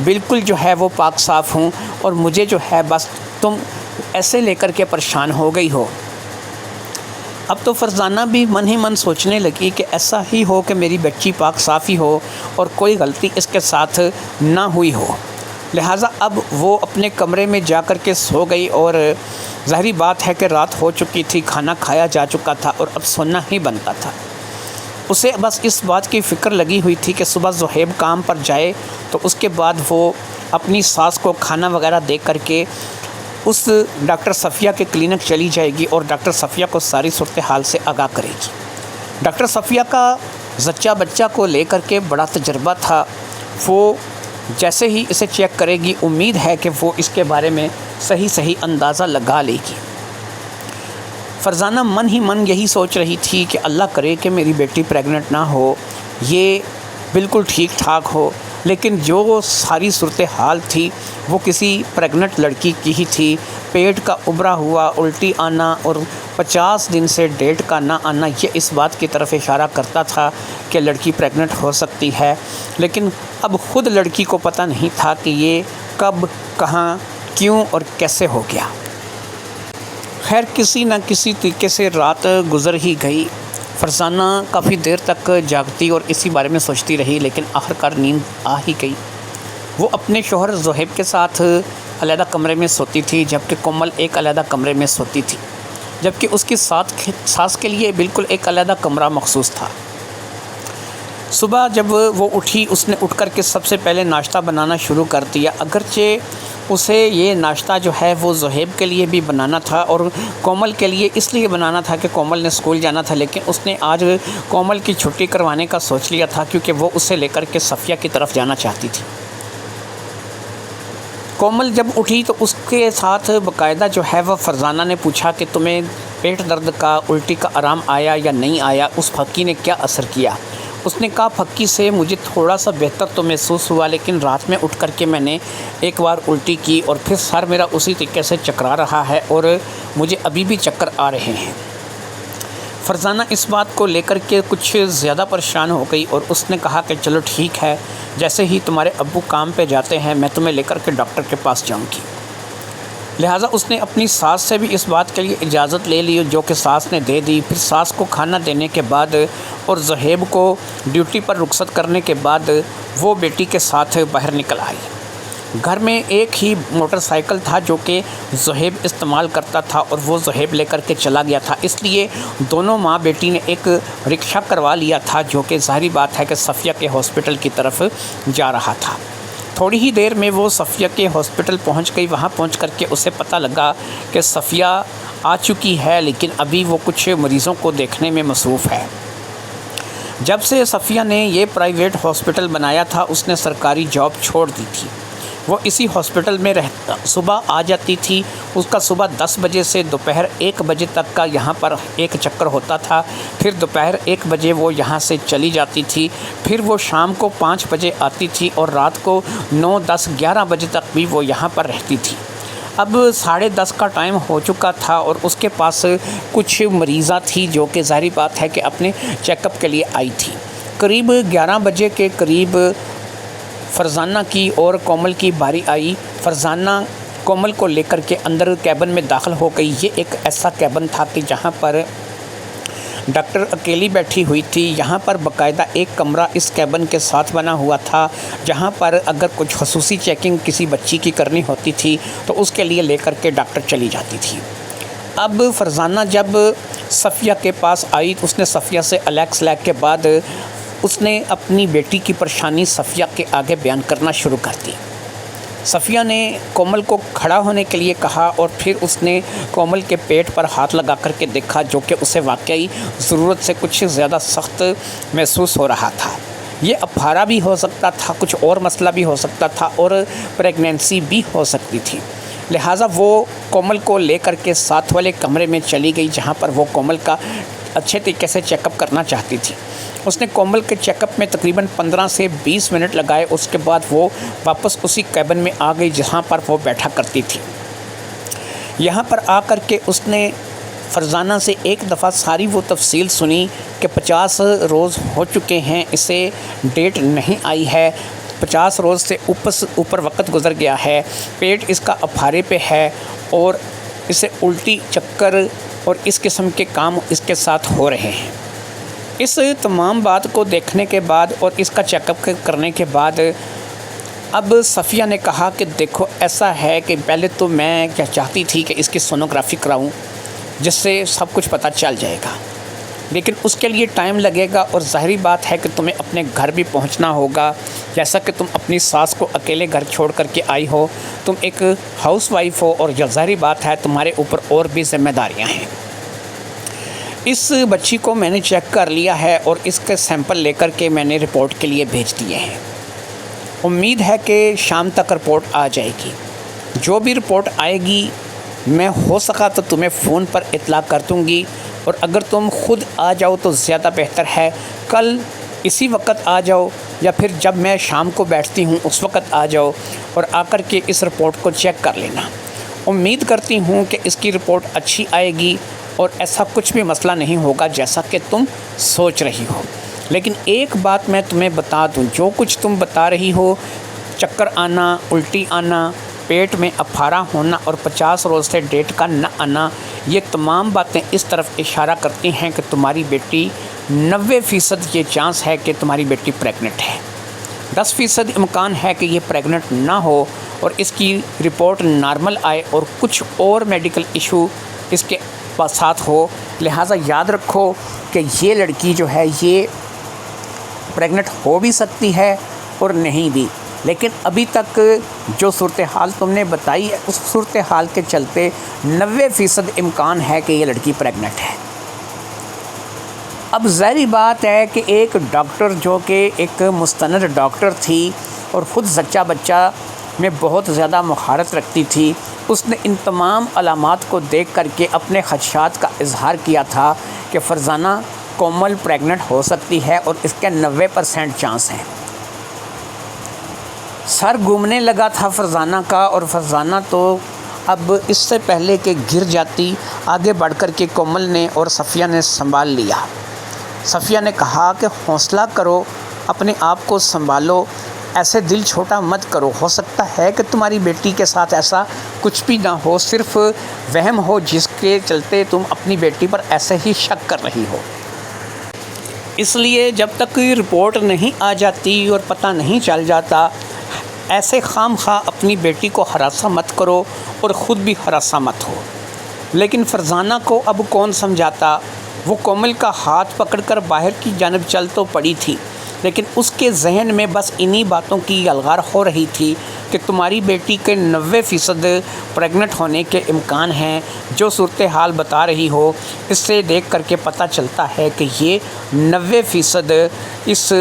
بالکل جو ہے وہ پاک صاف ہوں، اور مجھے جو ہے بس تم ایسے لے کر کے پریشان ہو گئی ہو۔ اب تو فرزانہ بھی من ہی من سوچنے لگی کہ ایسا ہی ہو کہ میری بچی پاک صاف ہی ہو اور کوئی غلطی اس کے ساتھ نہ ہوئی ہو۔ لہٰذا اب وہ اپنے کمرے میں جا کر کے سو گئی، اور ظاہری بات ہے کہ رات ہو چکی تھی، کھانا کھایا جا چکا تھا اور اب سونا ہی بنتا تھا۔ اسے بس اس بات کی فکر لگی ہوئی تھی کہ صبح زہیب کام پر جائے تو اس کے بعد وہ اپنی ساس کو کھانا وغیرہ دے کر کے اس ڈاکٹر صفیہ کے کلینک چلی جائے گی اور ڈاکٹر صفیہ کو ساری صورتحال سے آگاہ کرے گی۔ ڈاکٹر صفیہ کا زچہ بچہ کو لے کر کے بڑا تجربہ تھا، وہ جیسے ہی اسے چیک کرے گی امید ہے کہ وہ اس کے بارے میں صحیح اندازہ لگا لے گی۔ فرزانہ من ہی من یہی سوچ رہی تھی کہ اللہ کرے کہ میری بیٹی پریگننٹ نہ ہو، یہ بالکل ٹھیک ٹھاک ہو، لیکن جو ساری صورتحال تھی وہ کسی پریگننٹ لڑکی کی ہی تھی۔ پیٹ کا ابھرا ہوا، الٹی آنا اور 50 دن سے ڈیٹ کا نہ آنا، یہ اس بات کی طرف اشارہ کرتا تھا کہ لڑکی پریگننٹ ہو سکتی ہے، لیکن اب خود لڑکی کو پتہ نہیں تھا کہ یہ کب، کہاں، کیوں اور کیسے ہو گیا۔ خیر کسی نہ کسی طریقے سے رات گزر ہی گئی۔ فرزانہ کافی دیر تک جاگتی اور اسی بارے میں سوچتی رہی، لیکن آخرکار نیند آ ہی گئی۔ وہ اپنے شوہر زہیب کے ساتھ علیحدہ کمرے میں سوتی تھی، جبکہ کومل ایک علیحدہ کمرے میں سوتی تھی، جبکہ اس کی ساس کے لیے بالکل ایک علیحدہ کمرہ مخصوص تھا۔ صبح جب وہ اٹھی، اس نے اٹھ کر کے سب سے پہلے ناشتہ بنانا شروع کر دیا، اگرچہ اسے یہ ناشتہ جو ہے وہ زہیب کے لیے بھی بنانا تھا اور کومل کے لیے اس لیے بنانا تھا کہ کومل نے اسکول جانا تھا، لیکن اس نے آج کومل کی چھٹی کروانے کا سوچ لیا تھا کیونکہ وہ اسے لے کر کے صفیہ کی طرف جانا چاہتی تھی۔ کومل جب اٹھی تو اس کے ساتھ باقاعدہ جو ہے وہ فرزانہ نے پوچھا کہ تمہیں پیٹ درد کا، الٹی کا آرام آیا یا نہیں آیا، اس پھکی نے کیا اثر کیا؟ اس نے کہا پھکی سے مجھے تھوڑا سا بہتر تو محسوس ہوا، لیکن رات میں اٹھ کر کے میں نے ایک بار الٹی کی اور پھر سر میرا اسی طریقے سے چکرا رہا ہے اور مجھے ابھی بھی چکر آ رہے ہیں۔ فرزانہ اس بات کو لے کر کے کچھ زیادہ پریشان ہو گئی اور اس نے کہا کہ چلو ٹھیک ہے، جیسے ہی تمہارے ابو کام پہ جاتے ہیں میں تمہیں لے کر کے ڈاکٹر کے پاس جاؤں گی۔ لہٰذا اس نے اپنی ساس سے بھی اس بات کے لیے اجازت لے لی، جو کہ ساس نے دے دی۔ پھر ساس کو کھانا دینے کے بعد اور زہیب کو ڈیوٹی پر رخصت کرنے کے بعد وہ بیٹی کے ساتھ باہر نکل آئی۔ گھر میں ایک ہی موٹر سائیکل تھا جو کہ زہیب استعمال کرتا تھا اور وہ زہیب لے کر کے چلا گیا تھا، اس لیے دونوں ماں بیٹی نے ایک رکشہ کروا لیا تھا جو کہ ظاہری بات ہے کہ صفیہ کے ہاسپٹل کی طرف جا رہا تھا۔ تھوڑی ہی دیر میں وہ صفیہ کے ہاسپٹل پہنچ گئی۔ وہاں پہنچ کر کے اسے پتہ لگا کہ صفیہ آ چکی ہے، لیکن ابھی وہ کچھ مریضوں کو دیکھنے میں مصروف ہے۔ جب سے صفیہ نے یہ پرائیویٹ ہاسپٹل بنایا تھا اس نے سرکاری جاب چھوڑ دی تھی۔ وہ اسی ہاسپٹل میں صبح آ جاتی تھی، اس کا صبح 10 بجے سے دوپہر 1 بجے تک کا یہاں پر ایک چکر ہوتا تھا، پھر دوپہر 1 بجے وہ یہاں سے چلی جاتی تھی، پھر وہ شام کو 5 بجے آتی تھی اور رات کو 9، 10، 11 بجے تک بھی وہ یہاں پر رہتی تھی۔ اب 10:30 کا ٹائم ہو چکا تھا اور اس کے پاس کچھ مریضہ تھی جو کہ ظاہری بات ہے کہ اپنے چیک اپ کے لیے آئی تھی۔ قریب 11 بجے کے قریب فرزانہ کی اور کومل کی باری آئی۔ فرزانہ کومل کو لے کر کے اندر کیبن میں داخل ہو گئی۔ یہ ایک ایسا کیبن تھا کہ جہاں پر ڈاکٹر اکیلی بیٹھی ہوئی تھی۔ یہاں پر باقاعدہ ایک کمرہ اس کیبن کے ساتھ بنا ہوا تھا، جہاں پر اگر کچھ خصوصی چیکنگ کسی بچی کی کرنی ہوتی تھی تو اس کے لیے لے کر کے ڈاکٹر چلی جاتی تھی۔ اب فرزانہ جب صفیہ کے پاس آئی تو اس نے صفیہ سے الیکس لیک کے بعد اس نے اپنی بیٹی کی پریشانی صفیہ کے آگے بیان کرنا شروع کر دی۔ صفیہ نے کومل کو کھڑا ہونے کے لیے کہا اور پھر اس نے کومل کے پیٹ پر ہاتھ لگا کر کے دیکھا، جو کہ اسے واقعی ضرورت سے کچھ زیادہ سخت محسوس ہو رہا تھا۔ یہ افارہ بھی ہو سکتا تھا، کچھ اور مسئلہ بھی ہو سکتا تھا اور پریگنینسی بھی ہو سکتی تھی۔ لہٰذا وہ کومل کو لے کر کے ساتھ والے کمرے میں چلی گئی جہاں پر وہ کومل کا اچھے طریقے سے چیک اپ کرنا چاہتی تھی۔ اس نے کومل کے چیک اپ میں تقریباً 15 سے 20 منٹ لگائے۔ اس کے بعد وہ واپس اسی کیبن میں آ گئی جہاں پر وہ بیٹھا کرتی تھی۔ یہاں پر آ کر کے اس نے فرزانہ سے ایک دفعہ ساری وہ تفصیل سنی کہ 50 روز ہو چکے ہیں، اسے ڈیٹ نہیں آئی ہے، 50 روز سے اوپر وقت گزر گیا ہے، پیٹ اس کا افارے پہ ہے اور اسے الٹی چکر اور اس قسم کے کام اس کے ساتھ ہو رہے ہیں۔ اس تمام بات کو دیکھنے کے بعد اور اس کا چیک اپ کرنے کے بعد اب صفیہ نے کہا کہ دیکھو ایسا ہے کہ پہلے تو میں کیا چاہتی تھی کہ اس کی سونوگرافی کراؤں جس سے سب کچھ پتہ چل جائے گا، لیکن اس کے لیے ٹائم لگے گا اور ظاہری بات ہے کہ تمہیں اپنے گھر بھی پہنچنا ہوگا، جیسا کہ تم اپنی ساس کو اکیلے گھر چھوڑ کر کے آئی ہو، تم ایک ہاؤس وائف ہو اور ظاہری بات ہے تمہارے اوپر اور بھی ذمہ داریاں ہیں۔ اس بچی کو میں نے چیک کر لیا ہے اور اس کے سیمپل لے کر کے میں نے رپورٹ کے لیے بھیج دیے ہیں۔ امید ہے کہ شام تک رپورٹ آ جائے گی۔ جو بھی رپورٹ آئے گی میں ہو سکا تو تمہیں فون پر اطلاع کر دوں گی، اور اگر تم خود آ جاؤ تو زیادہ بہتر ہے، کل اسی وقت آ جاؤ یا پھر جب میں شام کو بیٹھتی ہوں اس وقت آ جاؤ اور آ کر کے اس رپورٹ کو چیک کر لینا۔ امید کرتی ہوں کہ اس کی رپورٹ اچھی آئے گی اور ایسا کچھ بھی مسئلہ نہیں ہوگا جیسا کہ تم سوچ رہی ہو۔ لیکن ایک بات میں تمہیں بتا دوں، جو کچھ تم بتا رہی ہو، چکر آنا، الٹی آنا، پیٹ میں افارہ ہونا اور 50 روز سے ڈیٹ کا نہ آنا، یہ تمام باتیں اس طرف اشارہ کرتی ہیں کہ تمہاری بیٹی 90% یہ چانس ہے کہ تمہاری بیٹی پریگننٹ ہے۔ 10% امکان ہے کہ یہ پریگننٹ نہ ہو اور اس کی رپورٹ نارمل آئے اور کچھ اور میڈیکل ایشو اس کے ساتھ ہو۔ لہٰذا یاد رکھو کہ یہ لڑکی جو ہے یہ پریگننٹ ہو بھی سکتی ہے اور نہیں بھی، لیکن ابھی تک جو صورتحال تم نے بتائی ہے اس صورتحال کے چلتے 90% امکان ہے کہ یہ لڑکی پریگننٹ ہے۔ اب ظاہری بات ہے کہ ایک ڈاکٹر جو کہ ایک مستند ڈاکٹر تھی اور خود زچہ بچہ میں بہت زیادہ مہارت رکھتی تھی، اس نے ان تمام علامات کو دیکھ کر کے اپنے خدشات کا اظہار کیا تھا کہ فرزانہ کومل پریگننٹ ہو سکتی ہے اور اس کے 90% چانس ہیں۔ سر گھومنے لگا تھا فرزانہ کا، اور فرزانہ تو اب اس سے پہلے کہ گر جاتی آگے بڑھ کر کے کومل نے اور صفیہ نے سنبھال لیا۔ صفیہ نے کہا کہ حوصلہ کرو، اپنے آپ کو سنبھالو، ایسے دل چھوٹا مت کرو، ہو سکتا ہے کہ تمہاری بیٹی کے ساتھ ایسا کچھ بھی نہ ہو، صرف وہم ہو جس کے چلتے تم اپنی بیٹی پر ایسے ہی شک کر رہی ہو۔ اس لیے جب تک رپورٹ نہیں آ جاتی اور پتہ نہیں چل جاتا، ایسے خام خواہ اپنی بیٹی کو ہراساں مت کرو اور خود بھی ہراساں مت ہو۔ لیکن فرزانہ کو اب کون سمجھاتا؟ وہ کومل کا ہاتھ پکڑ کر باہر کی جانب چل تو پڑی تھی، لیکن اس کے ذہن میں بس انہی باتوں کی الغار ہو رہی تھی کہ تمہاری بیٹی کے 90% پریگننٹ ہونے کے امکان ہیں۔ جو صورتحال بتا رہی ہو اس سے دیکھ کر کے پتہ چلتا ہے کہ یہ 90% اس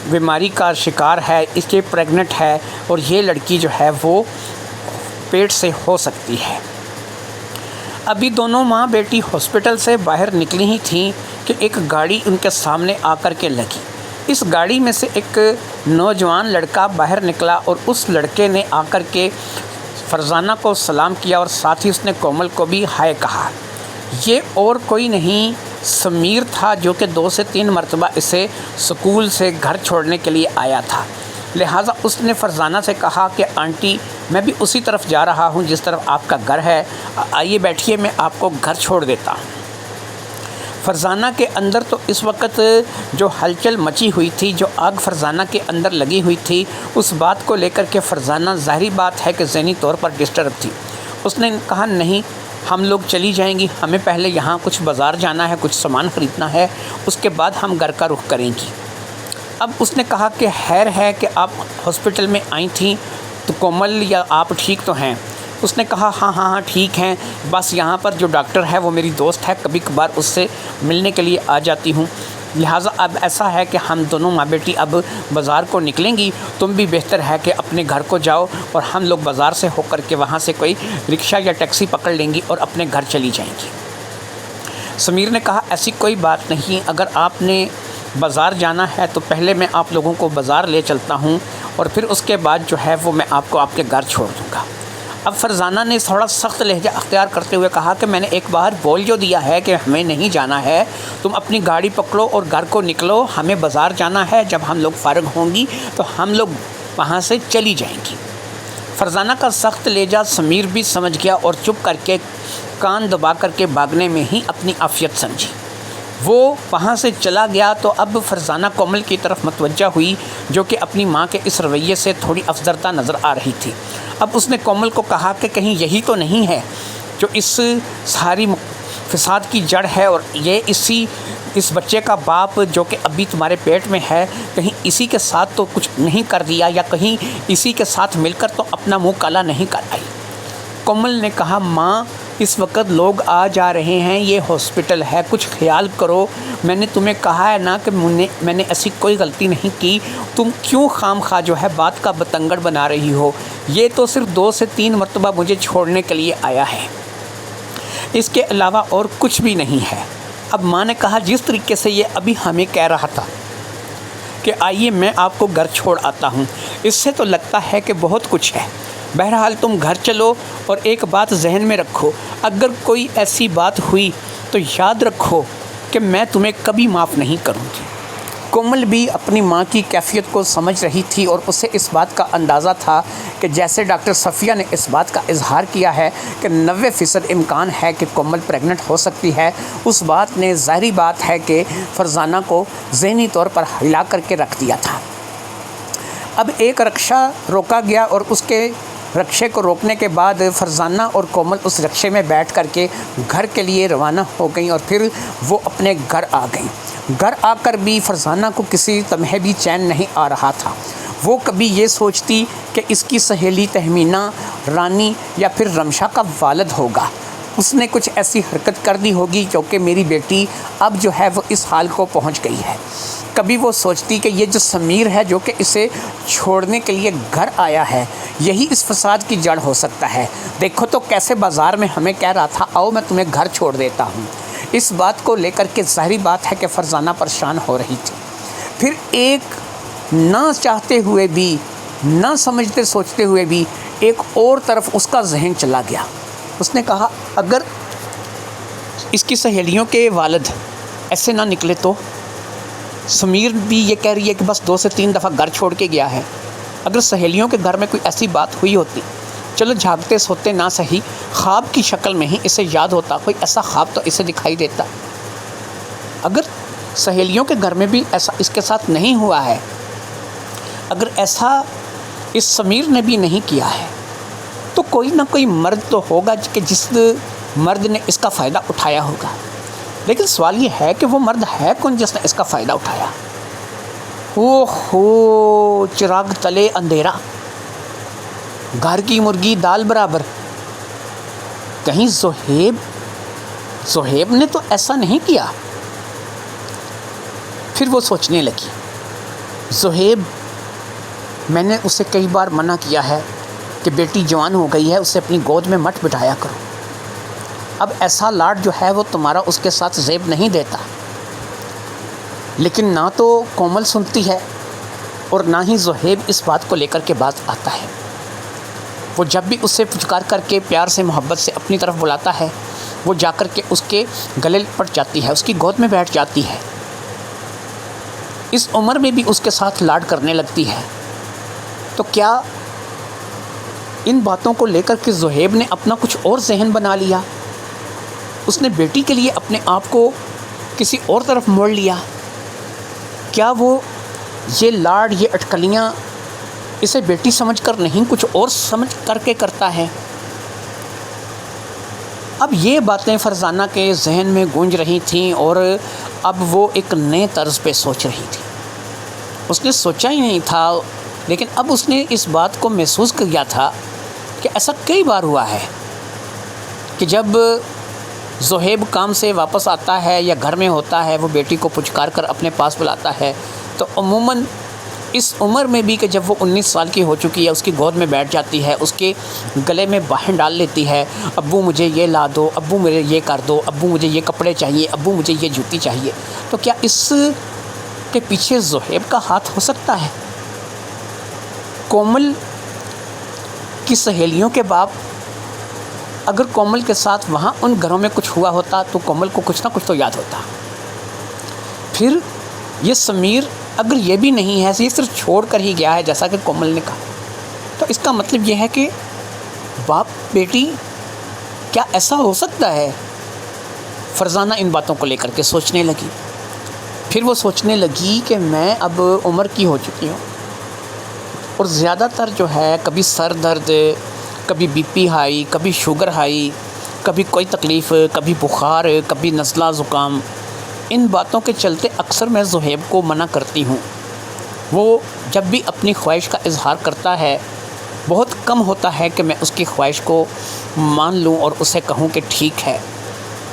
بیماری کا شکار ہے، اس کے پریگننٹ ہے اور یہ لڑکی جو ہے وہ پیٹ سے ہو سکتی ہے۔ ابھی دونوں ماں بیٹی ہاسپٹل سے باہر نکلی ہی تھیں کہ ایک گاڑی ان کے سامنے آ کر کے لگی۔ اس گاڑی میں سے ایک نوجوان لڑکا باہر نکلا اور اس لڑکے نے آ کر کے فرزانہ کو سلام کیا اور ساتھ ہی اس نے کومل کو بھی ہائے کہا۔ یہ اور کوئی نہیں سمیر تھا جو کہ 2 سے 3 مرتبہ اسے سکول سے گھر چھوڑنے کے لیے آیا تھا۔ لہٰذا اس نے فرزانہ سے کہا کہ آنٹی میں بھی اسی طرف جا رہا ہوں جس طرف آپ کا گھر ہے، آئیے بیٹھیے میں آپ کو گھر چھوڑ دیتا ہوں۔ فرزانہ کے اندر تو اس وقت جو ہلچل مچی ہوئی تھی، جو آگ فرزانہ کے اندر لگی ہوئی تھی، اس بات کو لے کر کے فرزانہ ظاہری بات ہے کہ ذہنی طور پر ڈسٹرب تھی۔ اس نے کہا نہیں ہم لوگ چلی جائیں گی، ہمیں پہلے یہاں کچھ بازار جانا ہے، کچھ سامان خریدنا ہے، اس کے بعد ہم گھر کا رخ کریں گی۔ اب اس نے کہا کہ خیر ہے کہ آپ ہاسپٹل میں آئی تھیں تو کومل یا آپ ٹھیک تو ہیں؟ اس نے کہا ہاں ٹھیک ہیں، بس یہاں پر جو ڈاکٹر ہے وہ میری دوست ہے، کبھی کبھار اس سے ملنے کے لیے آ جاتی ہوں۔ لہٰذا اب ایسا ہے کہ ہم دونوں ماں بیٹی اب بازار کو نکلیں گی، تم بھی بہتر ہے کہ اپنے گھر کو جاؤ اور ہم لوگ بازار سے ہو کر کے وہاں سے کوئی رکشہ یا ٹیکسی پکڑ لیں گی اور اپنے گھر چلی جائیں گی۔ سمیر نے کہا ایسی کوئی بات نہیں، اگر آپ نے بازار جانا ہے تو پہلے میں آپ لوگوں کو بازار لے چلتا ہوں اور پھر اس کے بعد جو ہے وہ میں آپ کو آپ کے گھر چھوڑ دوں گا۔ اب فرزانہ نے تھوڑا سخت لہجہ اختیار کرتے ہوئے کہا کہ میں نے ایک بار بول جو دیا ہے کہ ہمیں نہیں جانا ہے، تم اپنی گاڑی پکڑو اور گھر کو نکلو، ہمیں بازار جانا ہے، جب ہم لوگ فارغ ہوں گی تو ہم لوگ وہاں سے چلی جائیں گی۔ فرزانہ کا سخت لہجہ سمیر بھی سمجھ گیا اور چپ کر کے کان دبا کر کے بھاگنے میں ہی اپنی عافیت سمجھی۔ وہ وہاں سے چلا گیا تو اب فرزانہ کومل کی طرف متوجہ ہوئی، جو کہ اپنی ماں کے اس رویے سے تھوڑی افسردہ نظر آ رہی تھی۔ اب اس نے کومل کو کہا کہ کہیں یہی تو نہیں ہے جو اس ساری فساد کی جڑ ہے، اور یہ اس بچے کا باپ جو کہ ابھی تمہارے پیٹ میں ہے، کہیں اسی کے ساتھ تو کچھ نہیں کر دیا، یا کہیں اسی کے ساتھ مل کر تو اپنا منہ کالا نہیں کر آئی۔ کومل نے کہا ماں اس وقت لوگ آ جا رہے ہیں، یہ ہاسپٹل ہے، کچھ خیال کرو، میں نے تمہیں کہا ہے نا کہ میں نے ایسی کوئی غلطی نہیں کی، تم کیوں خام خواہ جو ہے بات کا بتنگڑ بنا رہی ہو؟ یہ تو صرف 2 سے 3 مرتبہ مجھے چھوڑنے کے لیے آیا ہے، اس کے علاوہ اور کچھ بھی نہیں ہے۔ اب ماں نے کہا جس طریقے سے یہ ابھی ہمیں کہہ رہا تھا کہ آئیے میں آپ کو گھر چھوڑ آتا ہوں، اس سے تو لگتا ہے کہ بہت کچھ ہے۔ بہرحال تم گھر چلو، اور ایک بات ذہن میں رکھو، اگر کوئی ایسی بات ہوئی تو یاد رکھو کہ میں تمہیں کبھی معاف نہیں کروں گی۔ کومل بھی اپنی ماں کی کیفیت کو سمجھ رہی تھی اور اسے اس بات کا اندازہ تھا کہ جیسے ڈاکٹر صفیہ نے اس بات کا اظہار کیا ہے کہ 90% امکان ہے کہ کومل پریگننٹ ہو سکتی ہے، اس بات نے ظاہری بات ہے کہ فرزانہ کو ذہنی طور پر ہلا کر کے رکھ دیا تھا۔ اب ایک رکشہ روکا گیا اور اس کے رکشے کو روکنے کے بعد فرزانہ اور کومل اس رکشے میں بیٹھ کر کے گھر کے لیے روانہ ہو گئیں، اور پھر وہ اپنے گھر آ گئیں۔ گھر آ کر بھی فرزانہ کو کسی لمحے بھی چین نہیں آ رہا تھا۔ وہ کبھی یہ سوچتی کہ اس کی سہیلی تہمینہ رانی یا پھر رمشا کا والد ہوگا، اس نے کچھ ایسی حرکت کر دی ہوگی کیونکہ میری بیٹی اب جو ہے وہ اس حال کو پہنچ گئی ہے۔ کبھی وہ سوچتی کہ یہ جو سمیر ہے جو کہ اسے چھوڑنے کے لیے گھر آیا ہے، یہی اس فساد کی جڑ ہو سکتا ہے۔ دیکھو تو کیسے بازار میں ہمیں کہہ رہا تھا آؤ میں تمہیں گھر چھوڑ دیتا ہوں۔ اس بات کو لے کر کے ظاہری بات ہے کہ فرزانہ پریشان ہو رہی تھی۔ پھر ایک نہ چاہتے ہوئے بھی، نہ سمجھتے سوچتے ہوئے بھی ایک اور طرف اس کا ذہن چلا گیا۔ اس نے کہا اگر اس کی سہیلیوں کے والد ایسے نہ نکلے تو؟ سمیر بھی یہ کہہ رہی ہے کہ بس 2 سے 3 دفعہ گھر چھوڑ کے گیا ہے، اگر سہیلیوں کے گھر میں کوئی ایسی بات ہوئی ہوتی، چلو جھاگتے سوتے نہ صحیح، خواب کی شکل میں ہی اسے یاد ہوتا، کوئی ایسا خواب تو اسے دکھائی دیتا۔ اگر سہیلیوں کے گھر میں بھی ایسا اس کے ساتھ نہیں ہوا ہے، اگر ایسا اس سمیر نے بھی نہیں کیا ہے، تو کوئی نہ کوئی مرد تو ہوگا کہ جس مرد نے اس کا فائدہ اٹھایا ہوگا۔ لیکن سوال یہ ہے کہ وہ مرد ہے کون جس نے اس کا فائدہ اٹھایا؟ اوہو، چراغ تلے اندھیرا، گھر کی مرغی دال برابر، کہیں زہیب نے تو ایسا نہیں کیا۔ پھر وہ سوچنے لگی، زہیب، میں نے اسے کئی بار منع کیا ہے کہ بیٹی جوان ہو گئی ہے، اسے اپنی گود میں مت بٹھایا کرو، اب ایسا لاڈ جو ہے وہ تمہارا اس کے ساتھ زیب نہیں دیتا۔ لیکن نہ تو کومل سنتی ہے اور نہ ہی زہیب اس بات کو لے کر کے بات آتا ہے۔ وہ جب بھی اسے پچکار کر کے پیار سے محبت سے اپنی طرف بلاتا ہے، وہ جا کر کے اس کے گلے پٹ جاتی ہے، اس کی گود میں بیٹھ جاتی ہے، اس عمر میں بھی اس کے ساتھ لاڈ کرنے لگتی ہے۔ تو کیا ان باتوں کو لے کر کے زہیب نے اپنا کچھ اور ذہن بنا لیا؟ اس نے بیٹی کے لیے اپنے آپ کو کسی اور طرف موڑ لیا؟ کیا وہ یہ لاڈ، یہ اٹکلیاں اسے بیٹی سمجھ کر نہیں کچھ اور سمجھ کر کے کرتا ہے؟ اب یہ باتیں فرزانہ کے ذہن میں گونج رہی تھیں اور اب وہ ایک نئے طرز پہ سوچ رہی تھی۔ اس نے سوچا ہی نہیں تھا، لیکن اب اس نے اس بات کو محسوس کیا تھا کہ ایسا کئی بار ہوا ہے کہ جب زہیب کام سے واپس آتا ہے یا گھر میں ہوتا ہے، وہ بیٹی کو پچکار کر اپنے پاس بلاتا ہے، تو عموماً اس عمر میں بھی کہ جب وہ 19 سال کی ہو چکی ہے، اس کی گود میں بیٹھ جاتی ہے، اس کے گلے میں باہیں ڈال لیتی ہے، ابو مجھے یہ لا دو، ابو میرے یہ کر دو، ابو مجھے یہ کپڑے چاہیے، ابو مجھے یہ جوتی چاہیے، تو کیا اس کے پیچھے زہیب کا ہاتھ ہو سکتا ہے؟ کومل کی سہیلیوں کے باپ، اگر کومل کے ساتھ وہاں ان گھروں میں کچھ ہوا ہوتا تو کومل کو کچھ نہ کچھ تو یاد ہوتا۔ پھر یہ سمیر اگر یہ بھی نہیں ہے، یہ صرف چھوڑ کر ہی گیا ہے جیسا کہ کومل نے کہا، تو اس کا مطلب یہ ہے کہ باپ بیٹی، کیا ایسا ہو سکتا ہے؟ فرزانہ ان باتوں کو لے کر کے سوچنے لگی۔ پھر وہ سوچنے لگی کہ میں اب عمر کی ہو چکی ہوں، اور زیادہ تر جو ہے کبھی سر درد، کبھی بی پی ہائی، کبھی شوگر ہائی، کبھی کوئی تکلیف، کبھی بخار، کبھی نزلہ زکام، ان باتوں کے چلتے اکثر میں زہیب کو منع کرتی ہوں۔ وہ جب بھی اپنی خواہش کا اظہار کرتا ہے، بہت کم ہوتا ہے کہ میں اس کی خواہش کو مان لوں اور اسے کہوں کہ ٹھیک ہے۔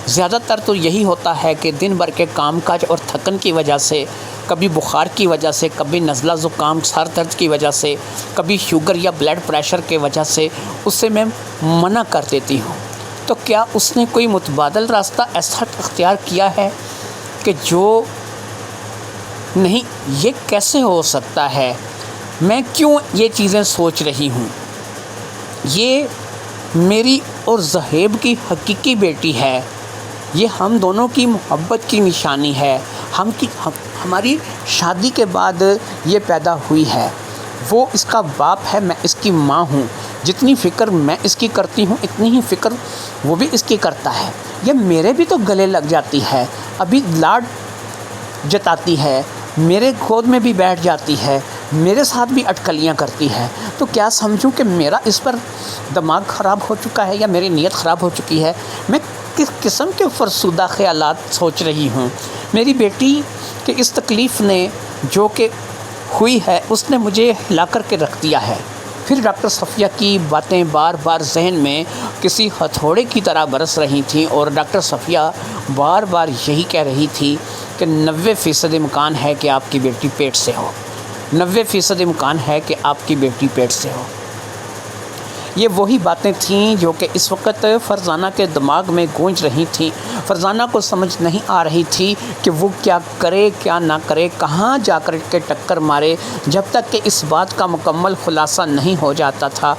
زیادہ تر تو یہی ہوتا ہے کہ دن بھر کے کام کاج اور تھکن کی وجہ سے، کبھی بخار کی وجہ سے، کبھی نزلہ زکام سر درد کی وجہ سے، کبھی شوگر یا بلڈ پریشر کی وجہ سے اسے میں منع کر دیتی ہوں۔ تو کیا اس نے کوئی متبادل راستہ ایسا اختیار کیا ہے کہ جو نہیں؟ یہ کیسے ہو سکتا ہے؟ میں کیوں یہ چیزیں سوچ رہی ہوں؟ یہ میری اور زہیب کی حقیقی بیٹی ہے، یہ ہم دونوں کی محبت کی نشانی ہے، ہماری شادی کے بعد یہ پیدا ہوئی ہے، وہ اس کا باپ ہے، میں اس کی ماں ہوں، جتنی فکر میں اس کی کرتی ہوں اتنی ہی فکر وہ بھی اس کی کرتا ہے، یہ میرے بھی تو گلے لگ جاتی ہے، ابھی لاڈ جتاتی ہے، میرے گود میں بھی بیٹھ جاتی ہے، میرے ساتھ بھی اٹکلیاں کرتی ہے، تو کیا سمجھوں کہ میرا اس پر دماغ خراب ہو چکا ہے یا میری نیت خراب ہو چکی ہے؟ میں کس قسم کے فرسودہ خیالات سوچ رہی ہوں؟ میری بیٹی کہ اس تکلیف نے جو کہ ہوئی ہے، اس نے مجھے ہلا کر کے رکھ دیا ہے۔ پھر ڈاکٹر صفیہ کی باتیں بار بار ذہن میں کسی ہتھوڑے کی طرح برس رہی تھیں، اور ڈاکٹر صفیہ بار بار یہی کہہ رہی تھی کہ 90% امکان ہے کہ آپ کی بیٹی پیٹ سے ہو، 90% امکان ہے کہ آپ کی بیٹی پیٹ سے ہو۔ یہ وہی باتیں تھیں جو کہ اس وقت فرزانہ کے دماغ میں گونج رہی تھیں۔ فرزانہ کو سمجھ نہیں آ رہی تھی کہ وہ کیا کرے کیا نہ کرے، کہاں جا کر کے ٹکر مارے، جب تک کہ اس بات کا مکمل خلاصہ نہیں ہو جاتا تھا۔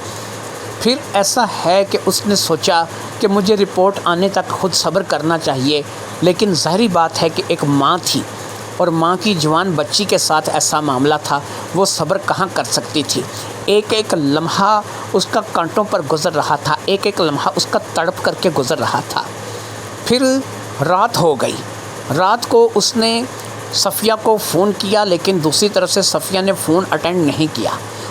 پھر ایسا ہے کہ اس نے سوچا کہ مجھے رپورٹ آنے تک خود صبر کرنا چاہیے، لیکن ظاہری بات ہے کہ ایک ماں تھی اور ماں کی جوان بچی کے ساتھ ایسا معاملہ تھا، وہ صبر کہاں کر سکتی تھی۔ ایک ایک لمحہ اس کا کانٹوں پر گزر رہا تھا، ایک ایک لمحہ اس کا تڑپ کر کے گزر رہا تھا۔ پھر رات ہو گئی، رات کو اس نے صفیہ کو فون کیا، لیکن دوسری طرف سے صفیہ نے فون اٹینڈ نہیں کیا۔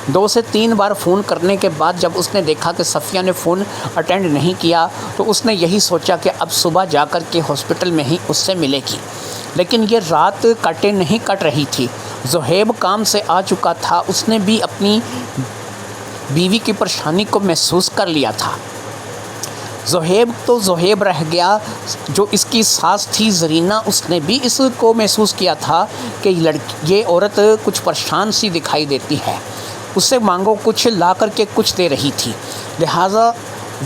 2 سے 3 بار فون کرنے کے بعد جب اس نے دیکھا کہ صفیہ نے فون اٹینڈ نہیں کیا، تو اس نے یہی سوچا کہ اب صبح جا کر کے ہاسپٹل میں ہی اس سے ملے گی۔ لیکن یہ رات کٹے نہیں کٹ رہی تھی۔ زہیب کام سے آ چکا تھا، اس نے بھی اپنی بیوی کی پریشانی کو محسوس کر لیا تھا۔ زہیب تو زہیب رہ گیا، جو اس کی ساس تھی زرینہ، اس نے بھی اس کو محسوس کیا تھا کہ یہ عورت کچھ پریشان سی دکھائی دیتی ہے، اس سے مانگو کچھ، لا کر کے کچھ دے رہی تھی، لہٰذا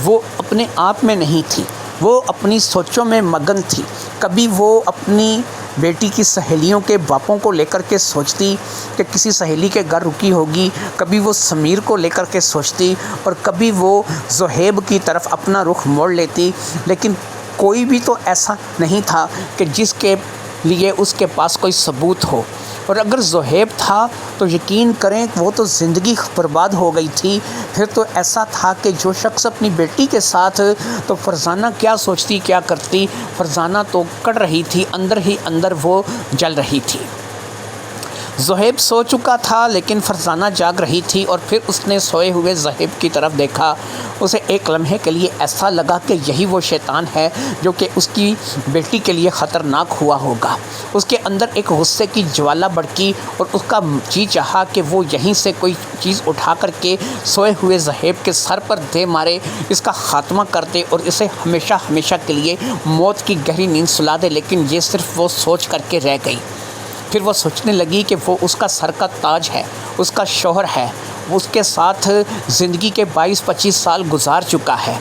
وہ اپنے آپ میں نہیں تھی، وہ اپنی سوچوں میں مگن تھی۔ کبھی وہ اپنی بیٹی کی سہیلیوں کے باپوں کو لے کر کے سوچتی کہ کسی سہیلی کے گھر رکی ہوگی، کبھی وہ سمیر کو لے کر کے سوچتی، اور کبھی وہ زہیب کی طرف اپنا رخ موڑ لیتی، لیکن کوئی بھی تو ایسا نہیں تھا کہ جس کے لیے اس کے پاس کوئی ثبوت ہو۔ اور اگر زہیب تھا تو یقین کریں وہ تو زندگی برباد ہو گئی تھی۔ پھر تو ایسا تھا کہ جو شخص اپنی بیٹی کے ساتھ، تو فرزانہ کیا سوچتی کیا کرتی، فرزانہ تو کٹ رہی تھی، اندر ہی اندر وہ جل رہی تھی۔ زہیب سو چکا تھا لیکن فرزانہ جاگ رہی تھی، اور پھر اس نے سوئے ہوئے زہیب کی طرف دیکھا۔ اسے ایک لمحے کے لیے ایسا لگا کہ یہی وہ شیطان ہے جو کہ اس کی بیٹی کے لیے خطرناک ہوا ہوگا۔ اس کے اندر ایک غصے کی جوالا بڑکی اور اس کا جی چاہا کہ وہ یہیں سے کوئی چیز اٹھا کر کے سوئے ہوئے زہیب کے سر پر دے مارے، اس کا خاتمہ کر دے اور اسے ہمیشہ ہمیشہ کے لیے موت کی گہری نیند سلا دے، لیکن یہ صرف وہ سوچ کر کے رہ گئی۔ پھر وہ سوچنے لگی کہ وہ اس کا سر کا تاج ہے، اس کا شوہر ہے، وہ اس کے ساتھ زندگی کے 22-25 سال گزار چکا ہے،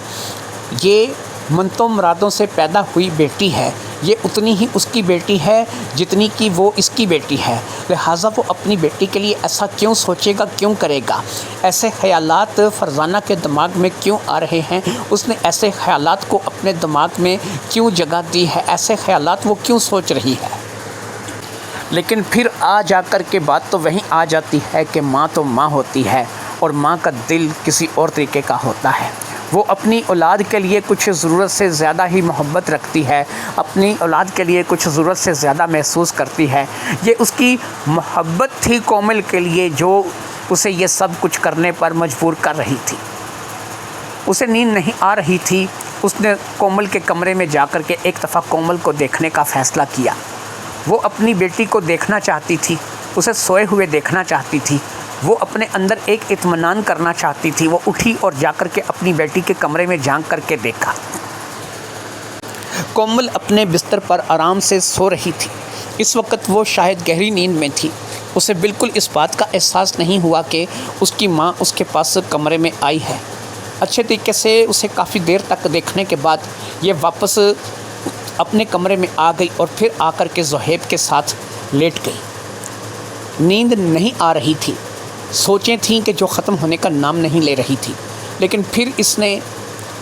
یہ منتوں مرادوں سے پیدا ہوئی بیٹی ہے، یہ اتنی ہی اس کی بیٹی ہے جتنی کہ وہ اس کی بیٹی ہے، لہٰذا وہ اپنی بیٹی کے لیے ایسا کیوں سوچے گا، کیوں کرے گا؟ ایسے خیالات فرزانہ کے دماغ میں کیوں آ رہے ہیں؟ اس نے ایسے خیالات کو اپنے دماغ میں کیوں جگہ دی ہے؟ ایسے خیالات وہ کیوں سوچ رہی ہے؟ لیکن پھر آ جا کر کے بات تو وہیں آ جاتی ہے کہ ماں تو ماں ہوتی ہے اور ماں کا دل کسی اور طریقے کا ہوتا ہے۔ وہ اپنی اولاد کے لیے کچھ ضرورت سے زیادہ ہی محبت رکھتی ہے، اپنی اولاد کے لیے کچھ ضرورت سے زیادہ محسوس کرتی ہے۔ یہ اس کی محبت تھی کومل کے لیے جو اسے یہ سب کچھ کرنے پر مجبور کر رہی تھی۔ اسے نیند نہیں آ رہی تھی، اس نے کومل کے کمرے میں جا کر کے ایک دفعہ کومل کو دیکھنے کا فیصلہ کیا۔ وہ اپنی بیٹی کو دیکھنا چاہتی تھی، اسے سوئے ہوئے دیکھنا چاہتی تھی، وہ اپنے اندر ایک اطمینان کرنا چاہتی تھی۔ وہ اٹھی اور جا کر کے اپنی بیٹی کے کمرے میں جھانک کر کے دیکھا۔ کومل اپنے بستر پر آرام سے سو رہی تھی۔ اس وقت وہ شاید گہری نیند میں تھی، اسے بالکل اس بات کا احساس نہیں ہوا کہ اس کی ماں اس کے پاس کمرے میں آئی ہے۔ اچھے طریقے سے اسے کافی دیر تک دیکھنے کے بعد یہ واپس اپنے کمرے میں آ گئی اور پھر آ کر کے زہیب کے ساتھ لیٹ گئی۔ نیند نہیں آ رہی تھی، سوچیں تھیں کہ جو ختم ہونے کا نام نہیں لے رہی تھی، لیکن پھر اس نے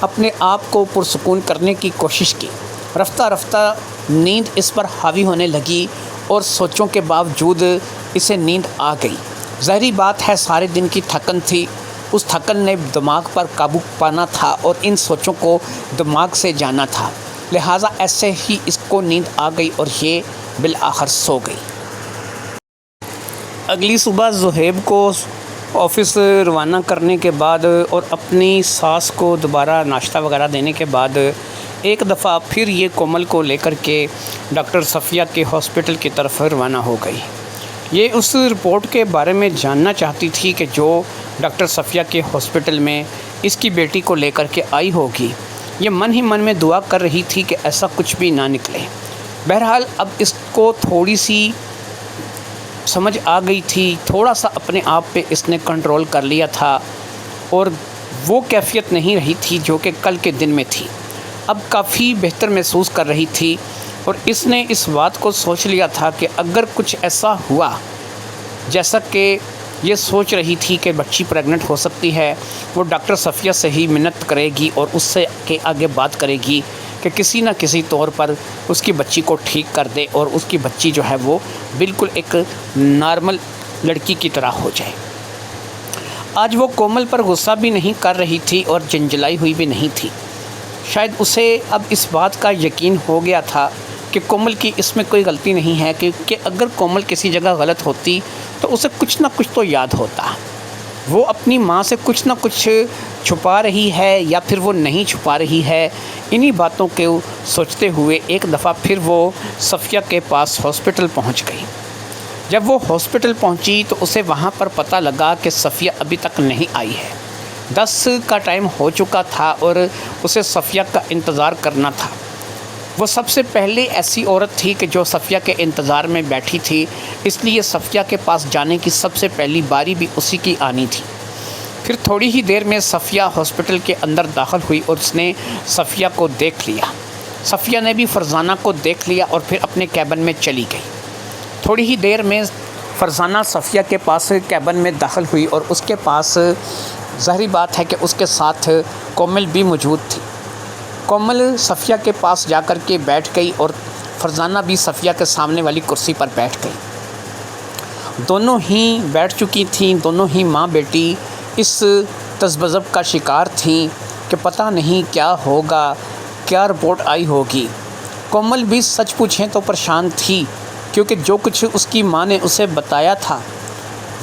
اپنے آپ کو پرسکون کرنے کی کوشش کی۔ رفتہ رفتہ نیند اس پر حاوی ہونے لگی اور سوچوں کے باوجود اسے نیند آ گئی۔ ظاہری بات ہے سارے دن کی تھکن تھی، اس تھکن نے دماغ پر قابو پانا تھا اور ان سوچوں کو دماغ سے جانا تھا، لہٰذا ایسے ہی اس کو نیند آ گئی اور یہ بالآخر سو گئی۔ اگلی صبح زہیب کو آفس روانہ کرنے کے بعد اور اپنی ساس کو دوبارہ ناشتہ وغیرہ دینے کے بعد ایک دفعہ پھر یہ کومل کو لے کر کے ڈاکٹر صفیہ کے ہاسپٹل کی طرف روانہ ہو گئی۔ یہ اس رپورٹ کے بارے میں جاننا چاہتی تھی کہ جو ڈاکٹر صفیہ کے ہاسپٹل میں اس کی بیٹی کو لے کر کے آئی ہوگی۔ یہ من ہی من میں دعا کر رہی تھی کہ ایسا کچھ بھی نہ نکلے۔ بہرحال اب اس کو تھوڑی سی سمجھ آ گئی تھی، تھوڑا سا اپنے آپ پہ اس نے کنٹرول کر لیا تھا اور وہ کیفیت نہیں رہی تھی جو کہ کل کے دن میں تھی۔ اب کافی بہتر محسوس کر رہی تھی اور اس نے اس بات کو سوچ لیا تھا کہ اگر کچھ ایسا ہوا جیسا کہ یہ سوچ رہی تھی کہ بچی پریگننٹ ہو سکتی ہے، وہ ڈاکٹر صفیہ سے ہی منت کرے گی اور اس سے کے آگے بات کرے گی کہ کسی نہ کسی طور پر اس کی بچی کو ٹھیک کر دے اور اس کی بچی جو ہے وہ بالکل ایک نارمل لڑکی کی طرح ہو جائے۔ آج وہ کومل پر غصہ بھی نہیں کر رہی تھی اور جنجلائی ہوئی بھی نہیں تھی۔ شاید اسے اب اس بات کا یقین ہو گیا تھا کہ کومل کی اس میں کوئی غلطی نہیں ہے، کیونکہ اگر کومل کسی جگہ غلط ہوتی تو اسے کچھ نہ کچھ تو یاد ہوتا۔ وہ اپنی ماں سے کچھ نہ کچھ چھپا رہی ہے یا پھر وہ نہیں چھپا رہی ہے۔ انہی باتوں کو سوچتے ہوئے ایک دفعہ پھر وہ صفیہ کے پاس ہاسپٹل پہنچ گئی۔ جب وہ ہاسپٹل پہنچی تو اسے وہاں پر پتہ لگا کہ صفیہ ابھی تک نہیں آئی ہے۔ 10 کا ٹائم ہو چکا تھا اور اسے صفیہ کا انتظار کرنا تھا۔ وہ سب سے پہلے ایسی عورت تھی کہ جو صفیہ کے انتظار میں بیٹھی تھی، اس لیے صفیہ کے پاس جانے کی سب سے پہلی باری بھی اسی کی آنی تھی۔ پھر تھوڑی ہی دیر میں صفیہ ہاسپٹل کے اندر داخل ہوئی اور اس نے صفیہ کو دیکھ لیا۔ صفیہ نے بھی فرزانہ کو دیکھ لیا اور پھر اپنے کیبن میں چلی گئی۔ تھوڑی ہی دیر میں فرزانہ صفیہ کے پاس کیبن میں داخل ہوئی اور اس کے پاس ظاہری بات ہے کہ اس کے ساتھ کومل بھی موجود تھی۔ کومل صفیہ کے پاس جا کر کے بیٹھ گئی اور فرزانہ بھی صفیہ کے سامنے والی کرسی پر بیٹھ گئی۔ دونوں ہی بیٹھ چکی تھیں، دونوں ہی ماں بیٹی اس تذبذب کا شکار تھیں کہ پتہ نہیں کیا ہوگا، کیا رپورٹ آئی ہوگی۔ کومل بھی سچ پوچھیں تو پریشان تھی، کیونکہ جو کچھ اس کی ماں نے اسے بتایا تھا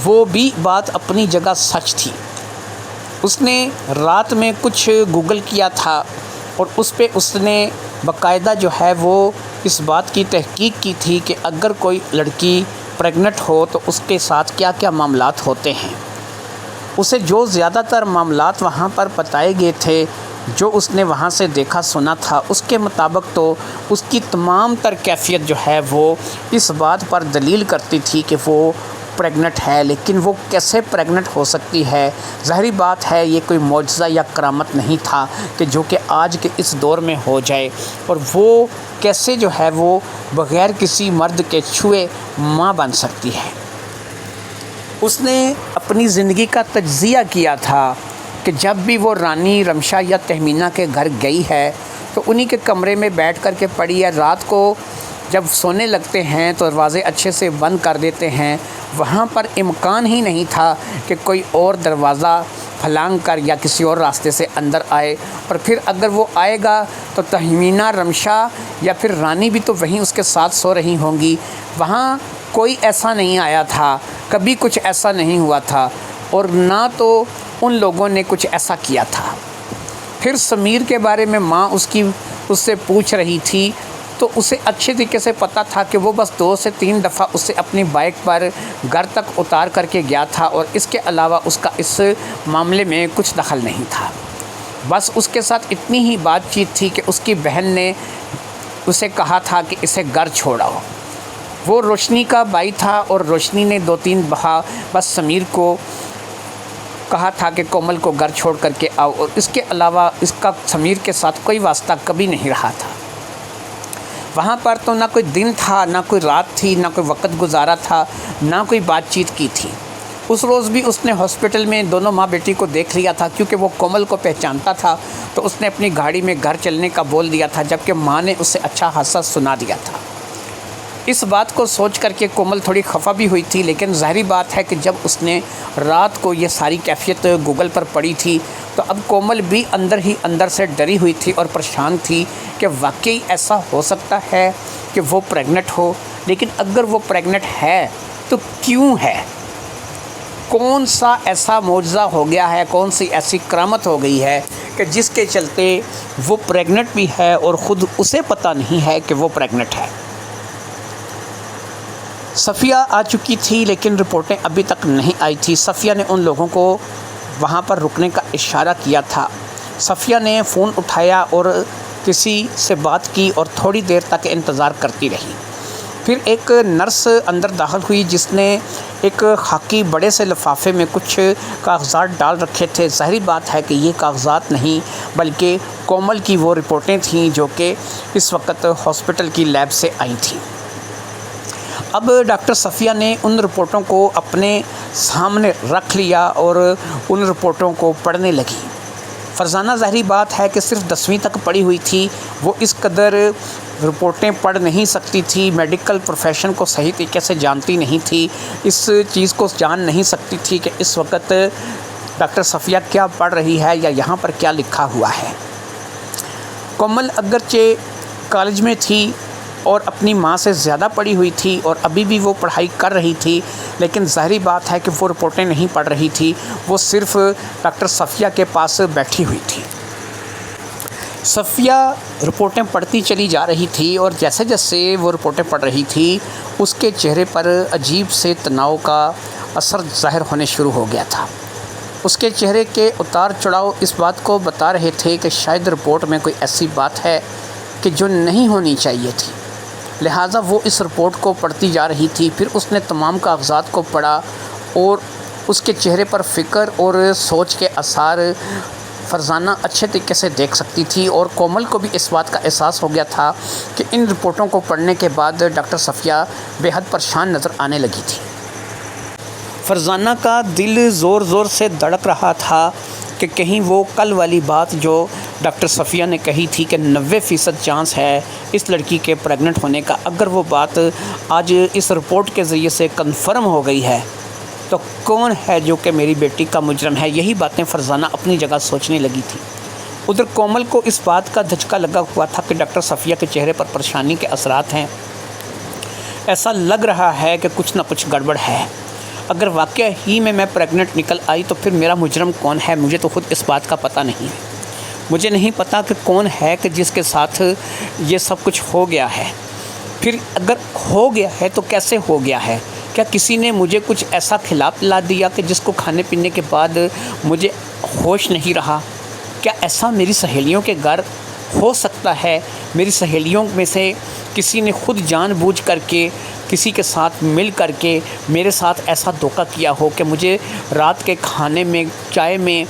وہ بھی بات اپنی جگہ سچ تھی۔ اس نے رات میں کچھ گوگل کیا تھا اور اس پہ اس نے باقاعدہ جو ہے وہ اس بات کی تحقیق کی تھی کہ اگر کوئی لڑکی پریگنٹ ہو تو اس کے ساتھ کیا کیا معاملات ہوتے ہیں۔ اسے جو زیادہ تر معاملات وہاں پر بتائے گئے تھے، جو اس نے وہاں سے دیکھا سنا تھا، اس کے مطابق تو اس کی تمام تر کیفیت جو ہے وہ اس بات پر دلیل کرتی تھی کہ وہ پریگنٹ ہے۔ لیکن وہ کیسے پریگنٹ ہو سکتی ہے؟ ظاہری بات ہے یہ کوئی معجزہ یا کرامت نہیں تھا کہ جو کہ آج کے اس دور میں ہو جائے، اور وہ کیسے جو ہے وہ بغیر کسی مرد کے چھوئے ماں بن سکتی ہے۔ اس نے اپنی زندگی کا تجزیہ کیا تھا کہ جب بھی وہ رانی رمشا یا تہمینہ کے گھر گئی ہے تو انہی کے کمرے میں بیٹھ کر کے پڑھی ہے۔ رات کو جب سونے لگتے ہیں تو دروازے اچھے سے بند کر دیتے ہیں۔ وہاں پر امکان ہی نہیں تھا کہ کوئی اور دروازہ پھلانگ کر یا کسی اور راستے سے اندر آئے، اور پھر اگر وہ آئے گا تو تہمینہ رمشا یا پھر رانی بھی تو وہیں اس کے ساتھ سو رہی ہوں گی۔ وہاں کوئی ایسا نہیں آیا تھا، کبھی کچھ ایسا نہیں ہوا تھا، اور نہ تو ان لوگوں نے کچھ ایسا کیا تھا۔ پھر سمیر کے بارے میں ماں اس سے پوچھ رہی تھی تو اسے اچھے طریقے سے پتہ تھا کہ وہ بس 2 سے 3 دفعہ اسے اپنی بائک پر گھر تک اتار کر کے گیا تھا، اور اس کے علاوہ اس کا اس معاملے میں کچھ دخل نہیں تھا۔ بس اس کے ساتھ اتنی ہی بات چیت تھی کہ اس کی بہن نے اسے کہا تھا کہ اسے گھر چھوڑاؤ۔ وہ روشنی کا بھائی تھا، اور روشنی نے 2-3 دفعہ بس سمیر کو کہا تھا کہ کومل کو گھر چھوڑ کر کے آؤ، اور اس کے علاوہ اس کا سمیر کے ساتھ کوئی واسطہ کبھی نہیں رہا تھا۔ وہاں پر تو نہ کوئی دن تھا، نہ کوئی رات تھی، نہ کوئی وقت گزارا تھا، نہ کوئی بات چیت کی تھی۔ اس روز بھی اس نے ہاسپٹل میں دونوں ماں بیٹی کو دیکھ لیا تھا، کیونکہ وہ کومل کو پہچانتا تھا تو اس نے اپنی گاڑی میں گھر چلنے کا بول دیا تھا، جبکہ ماں نے اسے اچھا خاصا سنا دیا تھا۔ اس بات کو سوچ کر کے کومل تھوڑی خفا بھی ہوئی تھی، لیکن ظاہری بات ہے کہ جب اس نے رات کو یہ ساری کیفیت گوگل پر پڑھی تھی تو اب کومل بھی اندر ہی اندر سے ڈری ہوئی تھی اور پریشان تھی کہ واقعی ایسا ہو سکتا ہے کہ وہ پریگنٹ ہو۔ لیکن اگر وہ پریگنٹ ہے تو کیوں ہے؟ کون سا ایسا معجزہ ہو گیا ہے، کون سی ایسی کرامت ہو گئی ہے کہ جس کے چلتے وہ پریگنٹ بھی ہے اور خود اسے پتہ نہیں ہے کہ وہ پریگنٹ ہے۔ صفیہ آ چکی تھی لیکن رپورٹیں ابھی تک نہیں آئی تھی۔ صفیہ نے ان لوگوں کو وہاں پر رکنے کا اشارہ کیا تھا۔ صفیہ نے فون اٹھایا اور کسی سے بات کی اور تھوڑی دیر تک انتظار کرتی رہی۔ پھر ایک نرس اندر داخل ہوئی جس نے ایک خاکی بڑے سے لفافے میں کچھ کاغذات ڈال رکھے تھے۔ ظاہری بات ہے کہ یہ کاغذات نہیں بلکہ کومل کی وہ رپورٹیں تھیں جو کہ اس وقت ہاسپٹل کی لیب سے آئی تھیں۔ اب ڈاکٹر صفیہ نے ان رپورٹوں کو اپنے سامنے رکھ لیا اور ان رپورٹوں کو پڑھنے لگی۔ فرزانہ ظاہری بات ہے کہ صرف 10ویں تک پڑھی ہوئی تھی، وہ اس قدر رپورٹیں پڑھ نہیں سکتی تھی، میڈیکل پروفیشن کو صحیح طریقے سے جانتی نہیں تھی، اس چیز کو جان نہیں سکتی تھی کہ اس وقت ڈاکٹر صفیہ کیا پڑھ رہی ہے یا یہاں پر کیا لکھا ہوا ہے۔ کومل اگرچہ کالج میں تھی اور اپنی ماں سے زیادہ پڑھی ہوئی تھی اور ابھی بھی وہ پڑھائی کر رہی تھی، لیکن ظاہری بات ہے کہ وہ رپورٹیں نہیں پڑھ رہی تھی، وہ صرف ڈاکٹر صفیہ کے پاس بیٹھی ہوئی تھی۔ صفیہ رپورٹیں پڑھتی چلی جا رہی تھی اور جیسے جیسے وہ رپورٹیں پڑھ رہی تھی اس کے چہرے پر عجیب سے تناؤ کا اثر ظاہر ہونے شروع ہو گیا تھا۔ اس کے چہرے کے اتار چڑھاؤ اس بات کو بتا رہے تھے کہ شاید رپورٹ میں کوئی ایسی بات ہے کہ جو نہیں ہونی چاہیے تھی، لہٰذا وہ اس رپورٹ کو پڑھتی جا رہی تھی۔ پھر اس نے تمام کاغذات کو پڑھا اور اس کے چہرے پر فکر اور سوچ کے آثار فرزانہ اچھے طریقے سے دیکھ سکتی تھی، اور کومل کو بھی اس بات کا احساس ہو گیا تھا کہ ان رپورٹوں کو پڑھنے کے بعد ڈاکٹر صفیہ بے حد پریشان نظر آنے لگی تھی۔ فرزانہ کا دل زور زور سے دھڑک رہا تھا کہ کہیں وہ کل والی بات جو ڈاکٹر صفیہ نے کہی تھی کہ 90% چانس ہے اس لڑکی کے پریگننٹ ہونے کا، اگر وہ بات آج اس رپورٹ کے ذریعے سے کنفرم ہو گئی ہے تو کون ہے جو کہ میری بیٹی کا مجرم ہے؟ یہی باتیں فرزانہ اپنی جگہ سوچنے لگی تھی۔ ادھر کومل کو اس بات کا دھچکا لگا ہوا تھا کہ ڈاکٹر صفیہ کے چہرے پر پریشانی کے اثرات ہیں، ایسا لگ رہا ہے کہ کچھ نہ کچھ گڑبڑ ہے۔ اگر واقعہ ہی میں پریگننٹ نکل آئی تو پھر میرا مجرم کون ہے؟ مجھے تو خود اس بات کا پتہ نہیں ہے۔ مجھے نہیں پتا کہ کون ہے کہ جس کے ساتھ یہ سب کچھ ہو گیا ہے. پھر اگر ہو گیا ہے تو کیسے ہو گیا ہے؟ کیا کسی نے مجھے کچھ ایسا کھلا پلا دیا کہ جس کو کھانے پینے کے بعد مجھے ہوش نہیں رہا؟ کیا ایسا میری سہیلیوں کے گھر ہو سکتا ہے؟ میری سہیلیوں میں سے کسی نے خود جان بوجھ کر کے کسی کے ساتھ مل کر کے میرے ساتھ ایسا دھوکہ کیا ہو کہ مجھے رات کے کھانے میں، چائے میں،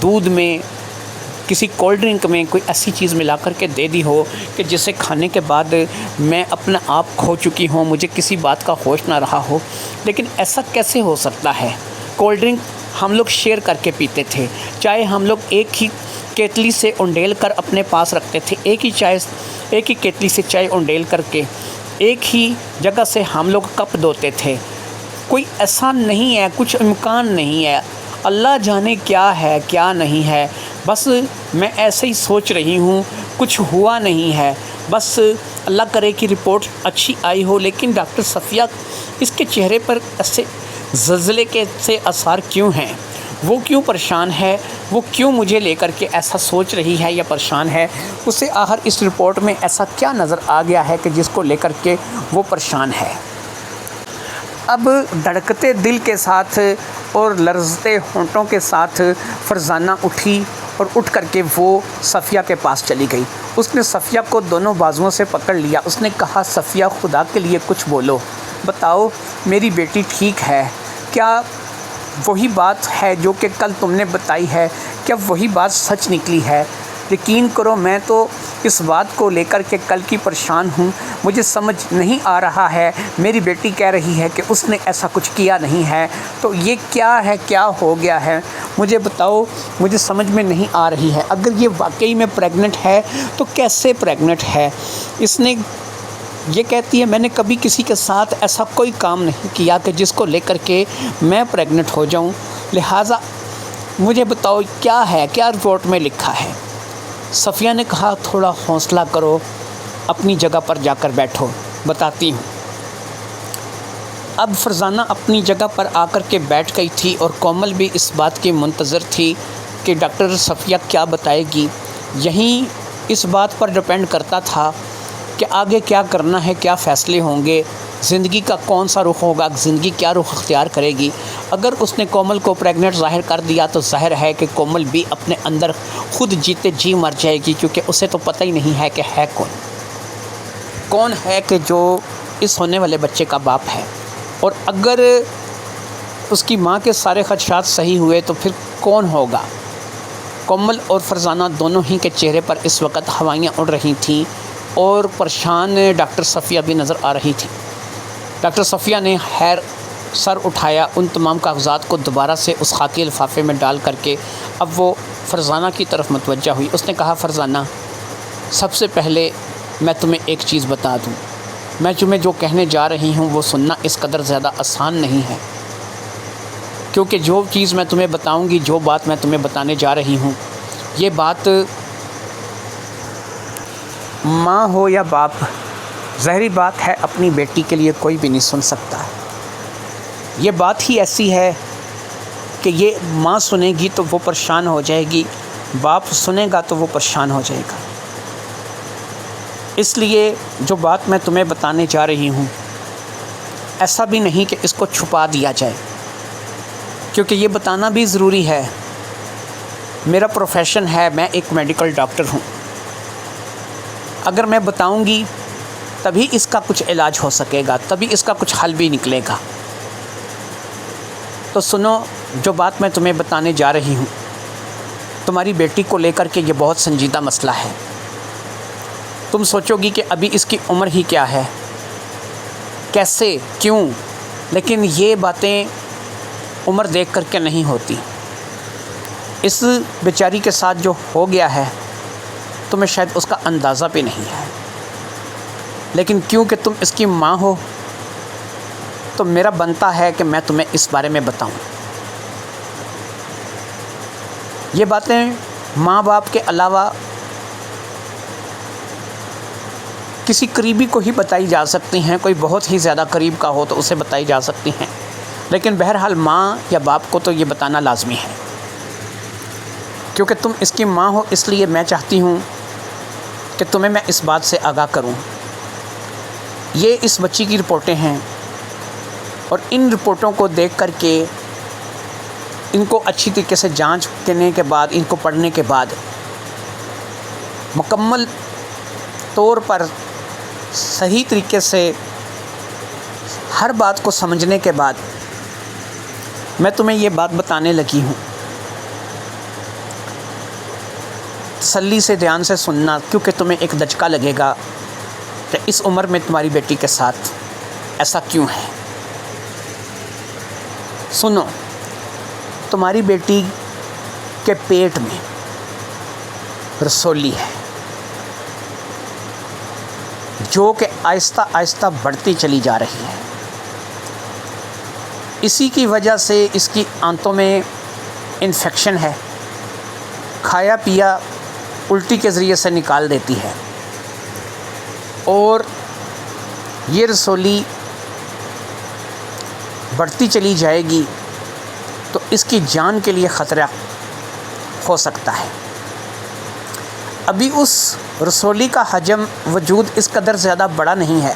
دودھ میں، کسی کولڈ ڈرنک میں کوئی ایسی چیز ملا کر کے دے دی ہو کہ جسے کھانے کے بعد میں اپنا آپ کھو چکی ہوں، مجھے کسی بات کا ہوش نہ رہا ہو. لیکن ایسا کیسے ہو سکتا ہے؟ کولڈ ڈرنک ہم لوگ شیئر کر کے پیتے تھے، چائے ہم لوگ ایک ہی کیتلی سے انڈیل کر اپنے پاس رکھتے تھے، ایک ہی کیتلی سے چائے انڈیل کر کے ایک ہی جگہ سے ہم لوگ کپ دھوتے تھے. کوئی ایسا نہیں ہے، کچھ امکان نہیں ہے. اللہ جانے کیا ہے کیا نہیں ہے. بس میں ایسے ہی سوچ رہی ہوں، کچھ ہوا نہیں ہے. بس اللہ کرے کہ رپورٹ اچھی آئی ہو. لیکن ڈاکٹر صفیہ، اس کے چہرے پر ایسے زلزلے کے سے اثار کیوں ہیں؟ وہ کیوں پریشان ہے؟ وہ کیوں مجھے لے کر کے ایسا سوچ رہی ہے یا پریشان ہے؟ اسے آخر اس رپورٹ میں ایسا کیا نظر آ گیا ہے کہ جس کو لے کر کے وہ پریشان ہے؟ اب دھڑکتے دل کے ساتھ اور لرزتے ہونٹوں کے ساتھ فرزانہ اٹھی اور اٹھ کر کے وہ صفیہ کے پاس چلی گئی. اس نے صفیہ کو دونوں بازوؤں سے پکڑ لیا. اس نے کہا، صفیہ خدا کے لیے کچھ بولو، بتاؤ میری بیٹی ٹھیک ہے؟ کیا وہی بات ہے جو کہ کل تم نے بتائی ہے؟ کیا وہی بات سچ نکلی ہے؟ یقین کرو، میں تو اس بات کو لے کر کے کل کی پریشان ہوں. مجھے سمجھ نہیں آ رہا ہے. میری بیٹی کہہ رہی ہے کہ اس نے ایسا کچھ کیا نہیں ہے. تو یہ کیا ہے؟ کیا ہو گیا ہے؟ مجھے بتاؤ، مجھے سمجھ میں نہیں آ رہی ہے. اگر یہ واقعی میں پریگننٹ ہے تو کیسے پریگننٹ ہے؟ اس نے یہ کہتی ہے، میں نے کبھی کسی کے ساتھ ایسا کوئی کام نہیں کیا کہ جس کو لے کر کے میں پریگننٹ ہو جاؤں. لہٰذا مجھے بتاؤ کیا ہے، کیا رپورٹ میں لکھا ہے؟ صفیہ نے کہا، تھوڑا حوصلہ کرو، اپنی جگہ پر جا کر بیٹھو، بتاتی ہوں. اب فرزانہ اپنی جگہ پر آ کر کے بیٹھ گئی تھی اور کومل بھی اس بات کی منتظر تھی کہ ڈاکٹر صفیہ کیا بتائے گی. یہیں اس بات پر ڈپینڈ کرتا تھا کہ آگے کیا کرنا ہے، کیا فیصلے ہوں گے، زندگی کا کون سا رخ ہوگا، زندگی کیا رخ اختیار کرے گی. اگر اس نے کومل کو پریگننٹ ظاہر کر دیا تو ظاہر ہے کہ کومل بھی اپنے اندر خود جیتے جی مر جائے گی، کیونکہ اسے تو پتہ ہی نہیں ہے کہ ہے کون ہے کہ جو اس ہونے والے بچے کا باپ ہے. اور اگر اس کی ماں کے سارے خدشات صحیح ہوئے تو پھر کون ہوگا؟ کومل اور فرزانہ دونوں ہی کے چہرے پر اس وقت ہوائیاں اڑ رہی تھیں اور پریشان ڈاکٹر صفیہ بھی نظر آ رہی تھی. ڈاکٹر صفیہ نے خیر سر اٹھایا، ان تمام کاغذات کو دوبارہ سے اس خاکی لفافے میں ڈال کر کے اب وہ فرزانہ کی طرف متوجہ ہوئی. اس نے کہا، فرزانہ، سب سے پہلے میں تمہیں ایک چیز بتا دوں، میں تمہیں جو کہنے جا رہی ہوں وہ سننا اس قدر زیادہ آسان نہیں ہے، کیونکہ جو چیز میں تمہیں بتاؤں گی، جو بات میں تمہیں بتانے جا رہی ہوں، یہ بات ماں ہو یا باپ، ظاہری بات ہے اپنی بیٹی کے لیے کوئی بھی نہیں سن سکتا. یہ بات ہی ایسی ہے کہ یہ ماں سنے گی تو وہ پریشان ہو جائے گی، باپ سنے گا تو وہ پریشان ہو جائے گا. اس لیے جو بات میں تمہیں بتانے جا رہی ہوں، ایسا بھی نہیں کہ اس کو چھپا دیا جائے، کیونکہ یہ بتانا بھی ضروری ہے. میرا پروفیشن ہے، میں ایک میڈیکل ڈاکٹر ہوں. اگر میں بتاؤں گی تبھی اس کا کچھ علاج ہو سکے گا، تبھی اس کا کچھ حل بھی نکلے گا. تو سنو، جو بات میں تمہیں بتانے جا رہی ہوں، تمہاری بیٹی کو لے کر کے یہ بہت سنجیدہ مسئلہ ہے. تم سوچو گی کہ ابھی اس کی عمر ہی کیا ہے، کیسے، کیوں، لیکن یہ باتیں عمر دیکھ کر کے نہیں ہوتی. اس بیچاری کے ساتھ جو ہو گیا ہے تمہیں شاید اس کا اندازہ بھی نہیں ہے، لیکن کیونکہ تم اس کی ماں ہو تو میرا بنتا ہے کہ میں تمہیں اس بارے میں بتاؤں. یہ باتیں ماں باپ کے علاوہ کسی قریبی کو ہی بتائی جا سکتی ہیں، کوئی بہت ہی زیادہ قریب کا ہو تو اسے بتائی جا سکتی ہیں، لیکن بہرحال ماں یا باپ کو تو یہ بتانا لازمی ہے. کیونکہ تم اس کی ماں ہو، اس لیے میں چاہتی ہوں کہ تمہیں میں اس بات سے آگاہ کروں۔ یہ اس بچی کی رپورٹیں ہیں، اور ان رپورٹوں کو دیکھ کر کے ان کو اچھی طریقے سے جانچ کرنے کے بعد، ان کو پڑھنے کے بعد، مکمل طور پر صحیح طریقے سے ہر بات کو سمجھنے کے بعد میں تمہیں یہ بات بتانے لگی ہوں۔ تسلی سے دھیان سے سننا، کیونکہ تمہیں ایک دھچکا لگے گا کہ اس عمر میں تمہاری بیٹی کے ساتھ ایسا کیوں ہے۔ سنو، تمہاری بیٹی کے پیٹ میں رسولی ہے جو کہ آہستہ آہستہ بڑھتی چلی جا رہی ہے۔ اسی کی وجہ سے اس کی آنتوں میں انفیکشن ہے، کھایا پیا الٹی کے ذریعے سے نکال دیتی ہے، اور یہ رسولی بڑھتی چلی جائے گی تو اس کی جان کے لیے خطرہ ہو سکتا ہے۔ ابھی اس رسولی کا حجم وجود اس قدر زیادہ بڑا نہیں ہے،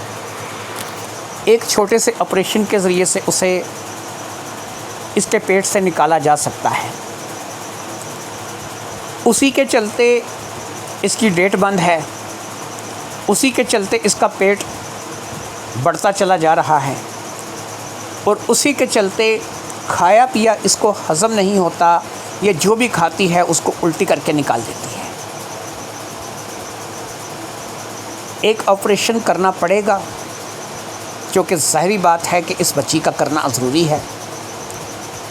ایک چھوٹے سے آپریشن کے ذریعے سے اسے اس کے پیٹ سے نکالا جا سکتا ہے۔ اسی کے چلتے اس کی ڈیٹ بند ہے، اسی کے چلتے اس کا پیٹ بڑھتا چلا جا رہا ہے، اور اسی کے چلتے کھایا پیا اس کو ہضم نہیں ہوتا، یہ جو بھی کھاتی ہے اس کو الٹی کر کے نکال دیتی ہے۔ ایک آپریشن کرنا پڑے گا، جو کہ ظاہری بات ہے کہ اس بچی کا کرنا ضروری ہے۔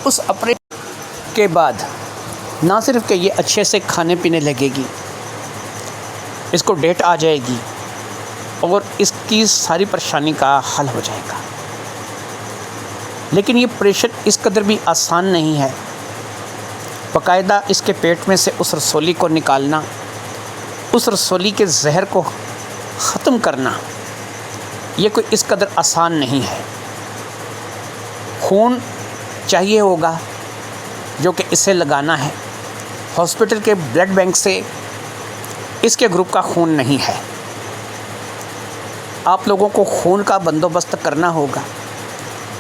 اس آپریشن کے بعد نہ صرف کہ یہ اچھے سے کھانے پینے لگے گی، اس کو ڈیٹ آ جائے گی، اور اس کی ساری پریشانی کا حل ہو جائے گا۔ لیکن یہ آپریشن اس قدر بھی آسان نہیں ہے۔ باقاعدہ اس کے پیٹ میں سے اس رسولی کو نکالنا، اس رسولی کے زہر کو ختم کرنا، یہ کوئی اس قدر آسان نہیں ہے۔ خون چاہیے ہوگا جو کہ اسے لگانا ہے، ہاسپٹل کے بلڈ بینک سے اس کے گروپ کا خون نہیں ہے۔ آپ لوگوں کو خون کا بندوبست کرنا ہوگا،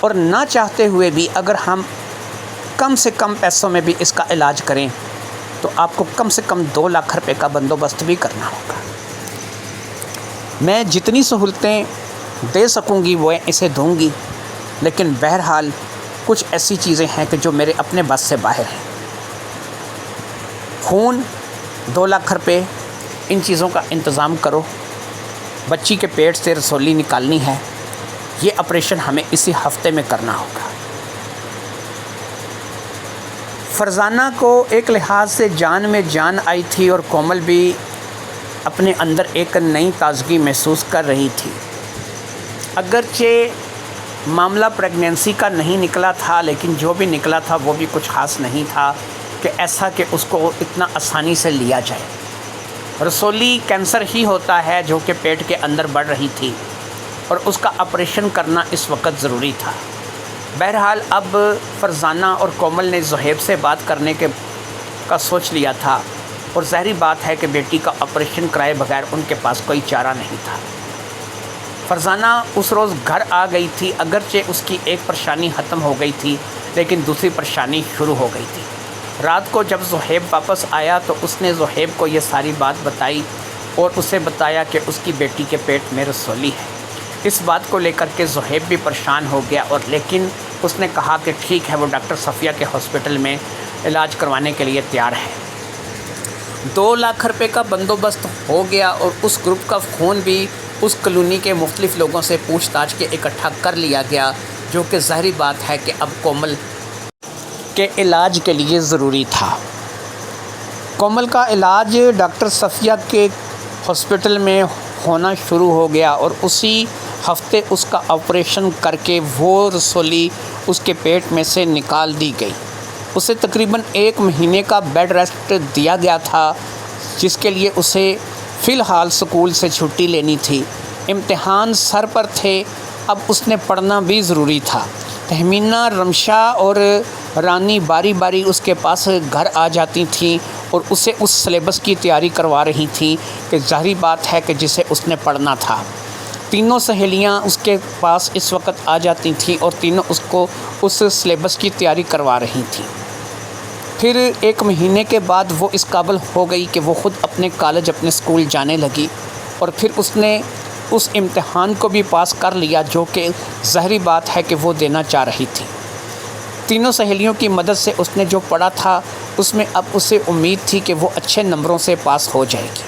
اور نہ چاہتے ہوئے بھی اگر ہم کم سے کم پیسوں میں بھی اس کا علاج کریں تو آپ کو کم سے کم 2 لاکھ روپے کا بندوبست بھی کرنا ہوگا۔ میں جتنی سہولتیں دے سکوں گی وہ اسے دوں گی، لیکن بہرحال کچھ ایسی چیزیں ہیں کہ جو میرے اپنے بس سے باہر ہیں۔ خون، 2 لاکھ روپے، ان چیزوں کا انتظام کرو۔ بچی کے پیٹ سے رسولی نکالنی ہے، یہ آپریشن ہمیں اسی ہفتے میں کرنا ہوگا۔ فرزانہ کو ایک لحاظ سے جان میں جان آئی تھی، اور کومل بھی اپنے اندر ایک نئی تازگی محسوس کر رہی تھی۔ اگرچہ معاملہ پریگنینسی کا نہیں نکلا تھا، لیکن جو بھی نکلا تھا وہ بھی کچھ خاص نہیں تھا کہ ایسا کہ اس کو اتنا آسانی سے لیا جائے۔ رسولی کینسر ہی ہوتا ہے جو کہ پیٹ کے اندر بڑھ رہی تھی، اور اس کا آپریشن کرنا اس وقت ضروری تھا۔ بہرحال اب فرزانہ اور کومل نے زہیب سے بات کرنے کا سوچ لیا تھا، اور ظاہری بات ہے کہ بیٹی کا آپریشن کرائے بغیر ان کے پاس کوئی چارہ نہیں تھا۔ فرزانہ اس روز گھر آ گئی تھی، اگرچہ اس کی ایک پریشانی ختم ہو گئی تھی، لیکن دوسری پریشانی شروع ہو گئی تھی۔ رات کو جب زہیب واپس آیا تو اس نے زہیب کو یہ ساری بات بتائی، اور اسے بتایا کہ اس کی بیٹی کے پیٹ میں رسولی ہے۔ اس بات کو لے کر کے زہیب بھی پریشان ہو گیا، اور لیکن اس نے کہا کہ ٹھیک ہے، وہ ڈاکٹر صفیہ کے ہاسپٹل میں علاج کروانے کے لیے تیار ہے۔ 2 لاکھ روپے کا بندوبست ہو گیا، اور اس گروپ کا خون بھی اس کالونی کے مختلف لوگوں سے پوچھ تاچھ کے اکٹھا کر لیا گیا، جو کہ ظاہری بات ہے کہ اب کومل کے علاج کے لیے ضروری تھا۔ کومل کا علاج ڈاکٹر صفیہ کے ہاسپٹل میں ہونا شروع ہو گیا، اور اسی ہفتے اس کا آپریشن کر کے وہ رسولی اس کے پیٹ میں سے نکال دی گئی۔ اسے تقریباً 1 مہینے کا بیڈ ریسٹ دیا گیا تھا، جس کے لیے اسے فی الحال اسکول سے چھٹی لینی تھی۔ امتحان سر پر تھے، اب اس نے پڑھنا بھی ضروری تھا۔ تہمینہ، رمشا اور رانی باری باری اس کے پاس گھر آ جاتی تھیں، اور اسے اس سلیبس کی تیاری کروا رہی تھیں کہ ظاہری بات ہے کہ جسے اس نے پڑھنا تھا۔ تینوں سہیلیاں اس کے پاس اس وقت آ جاتی تھیں اور تینوں اس کو اس سلیبس کی تیاری کروا رہی تھیں۔ پھر 1 مہینے کے بعد وہ اس قابل ہو گئی کہ وہ خود اپنے کالج اپنے اسکول جانے لگی، اور پھر اس نے اس امتحان کو بھی پاس کر لیا جو کہ ظاہری بات ہے کہ وہ دینا چاہ رہی تھی۔ تینوں سہیلیوں کی مدد سے اس نے جو پڑھا تھا اس میں اب اسے امید تھی کہ وہ اچھے نمبروں سے پاس ہو جائے گی۔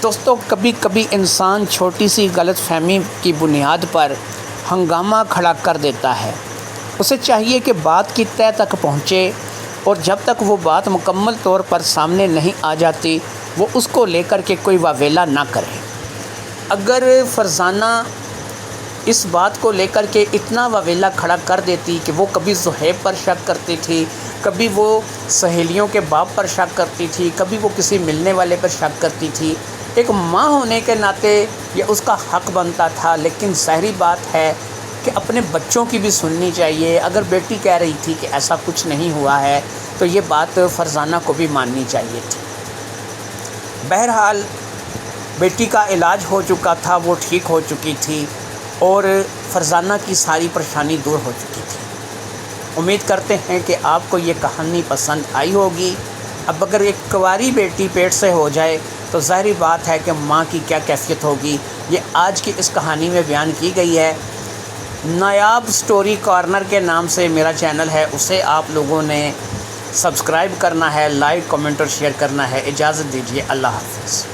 دوستو، کبھی کبھی انسان چھوٹی سی غلط فہمی کی بنیاد پر ہنگامہ کھڑا کر دیتا ہے۔ اسے چاہیے کہ بات کی تہہ تک پہنچے، اور جب تک وہ بات مکمل طور پر سامنے نہیں آ جاتی وہ اس کو لے کر کے کوئی واویلا نہ کرے۔ اگر فرزانہ اس بات کو لے کر کے اتنا واویلا کھڑا کر دیتی کہ وہ کبھی زہیب پر شک کرتی تھی، کبھی وہ سہیلیوں کے باپ پر شک کرتی تھی، کبھی وہ کسی ملنے والے پر شک کرتی تھی، ایک ماں ہونے کے ناطے یہ اس کا حق بنتا تھا، لیکن ظاہری بات ہے کہ اپنے بچوں کی بھی سننی چاہیے۔ اگر بیٹی کہہ رہی تھی کہ ایسا کچھ نہیں ہوا ہے تو یہ بات فرزانہ کو بھی ماننی چاہیے تھی۔ بہرحال بیٹی کا علاج ہو چکا تھا، وہ ٹھیک ہو چکی تھی اور فرزانہ کی ساری پریشانی دور ہو چکی تھی۔ امید کرتے ہیں کہ آپ کو یہ کہانی پسند آئی ہوگی۔ اب اگر ایک کنواری بیٹی پیٹ سے ہو جائے تو ظاہری بات ہے کہ ماں کی کیا کیفیت ہوگی، یہ آج کی اس کہانی میں بیان کی گئی ہے۔ نایاب سٹوری کارنر کے نام سے میرا چینل ہے، اسے آپ لوگوں نے سبسکرائب کرنا ہے، لائک، کمنٹ اور شیئر کرنا ہے۔ اجازت دیجیے، اللہ حافظ۔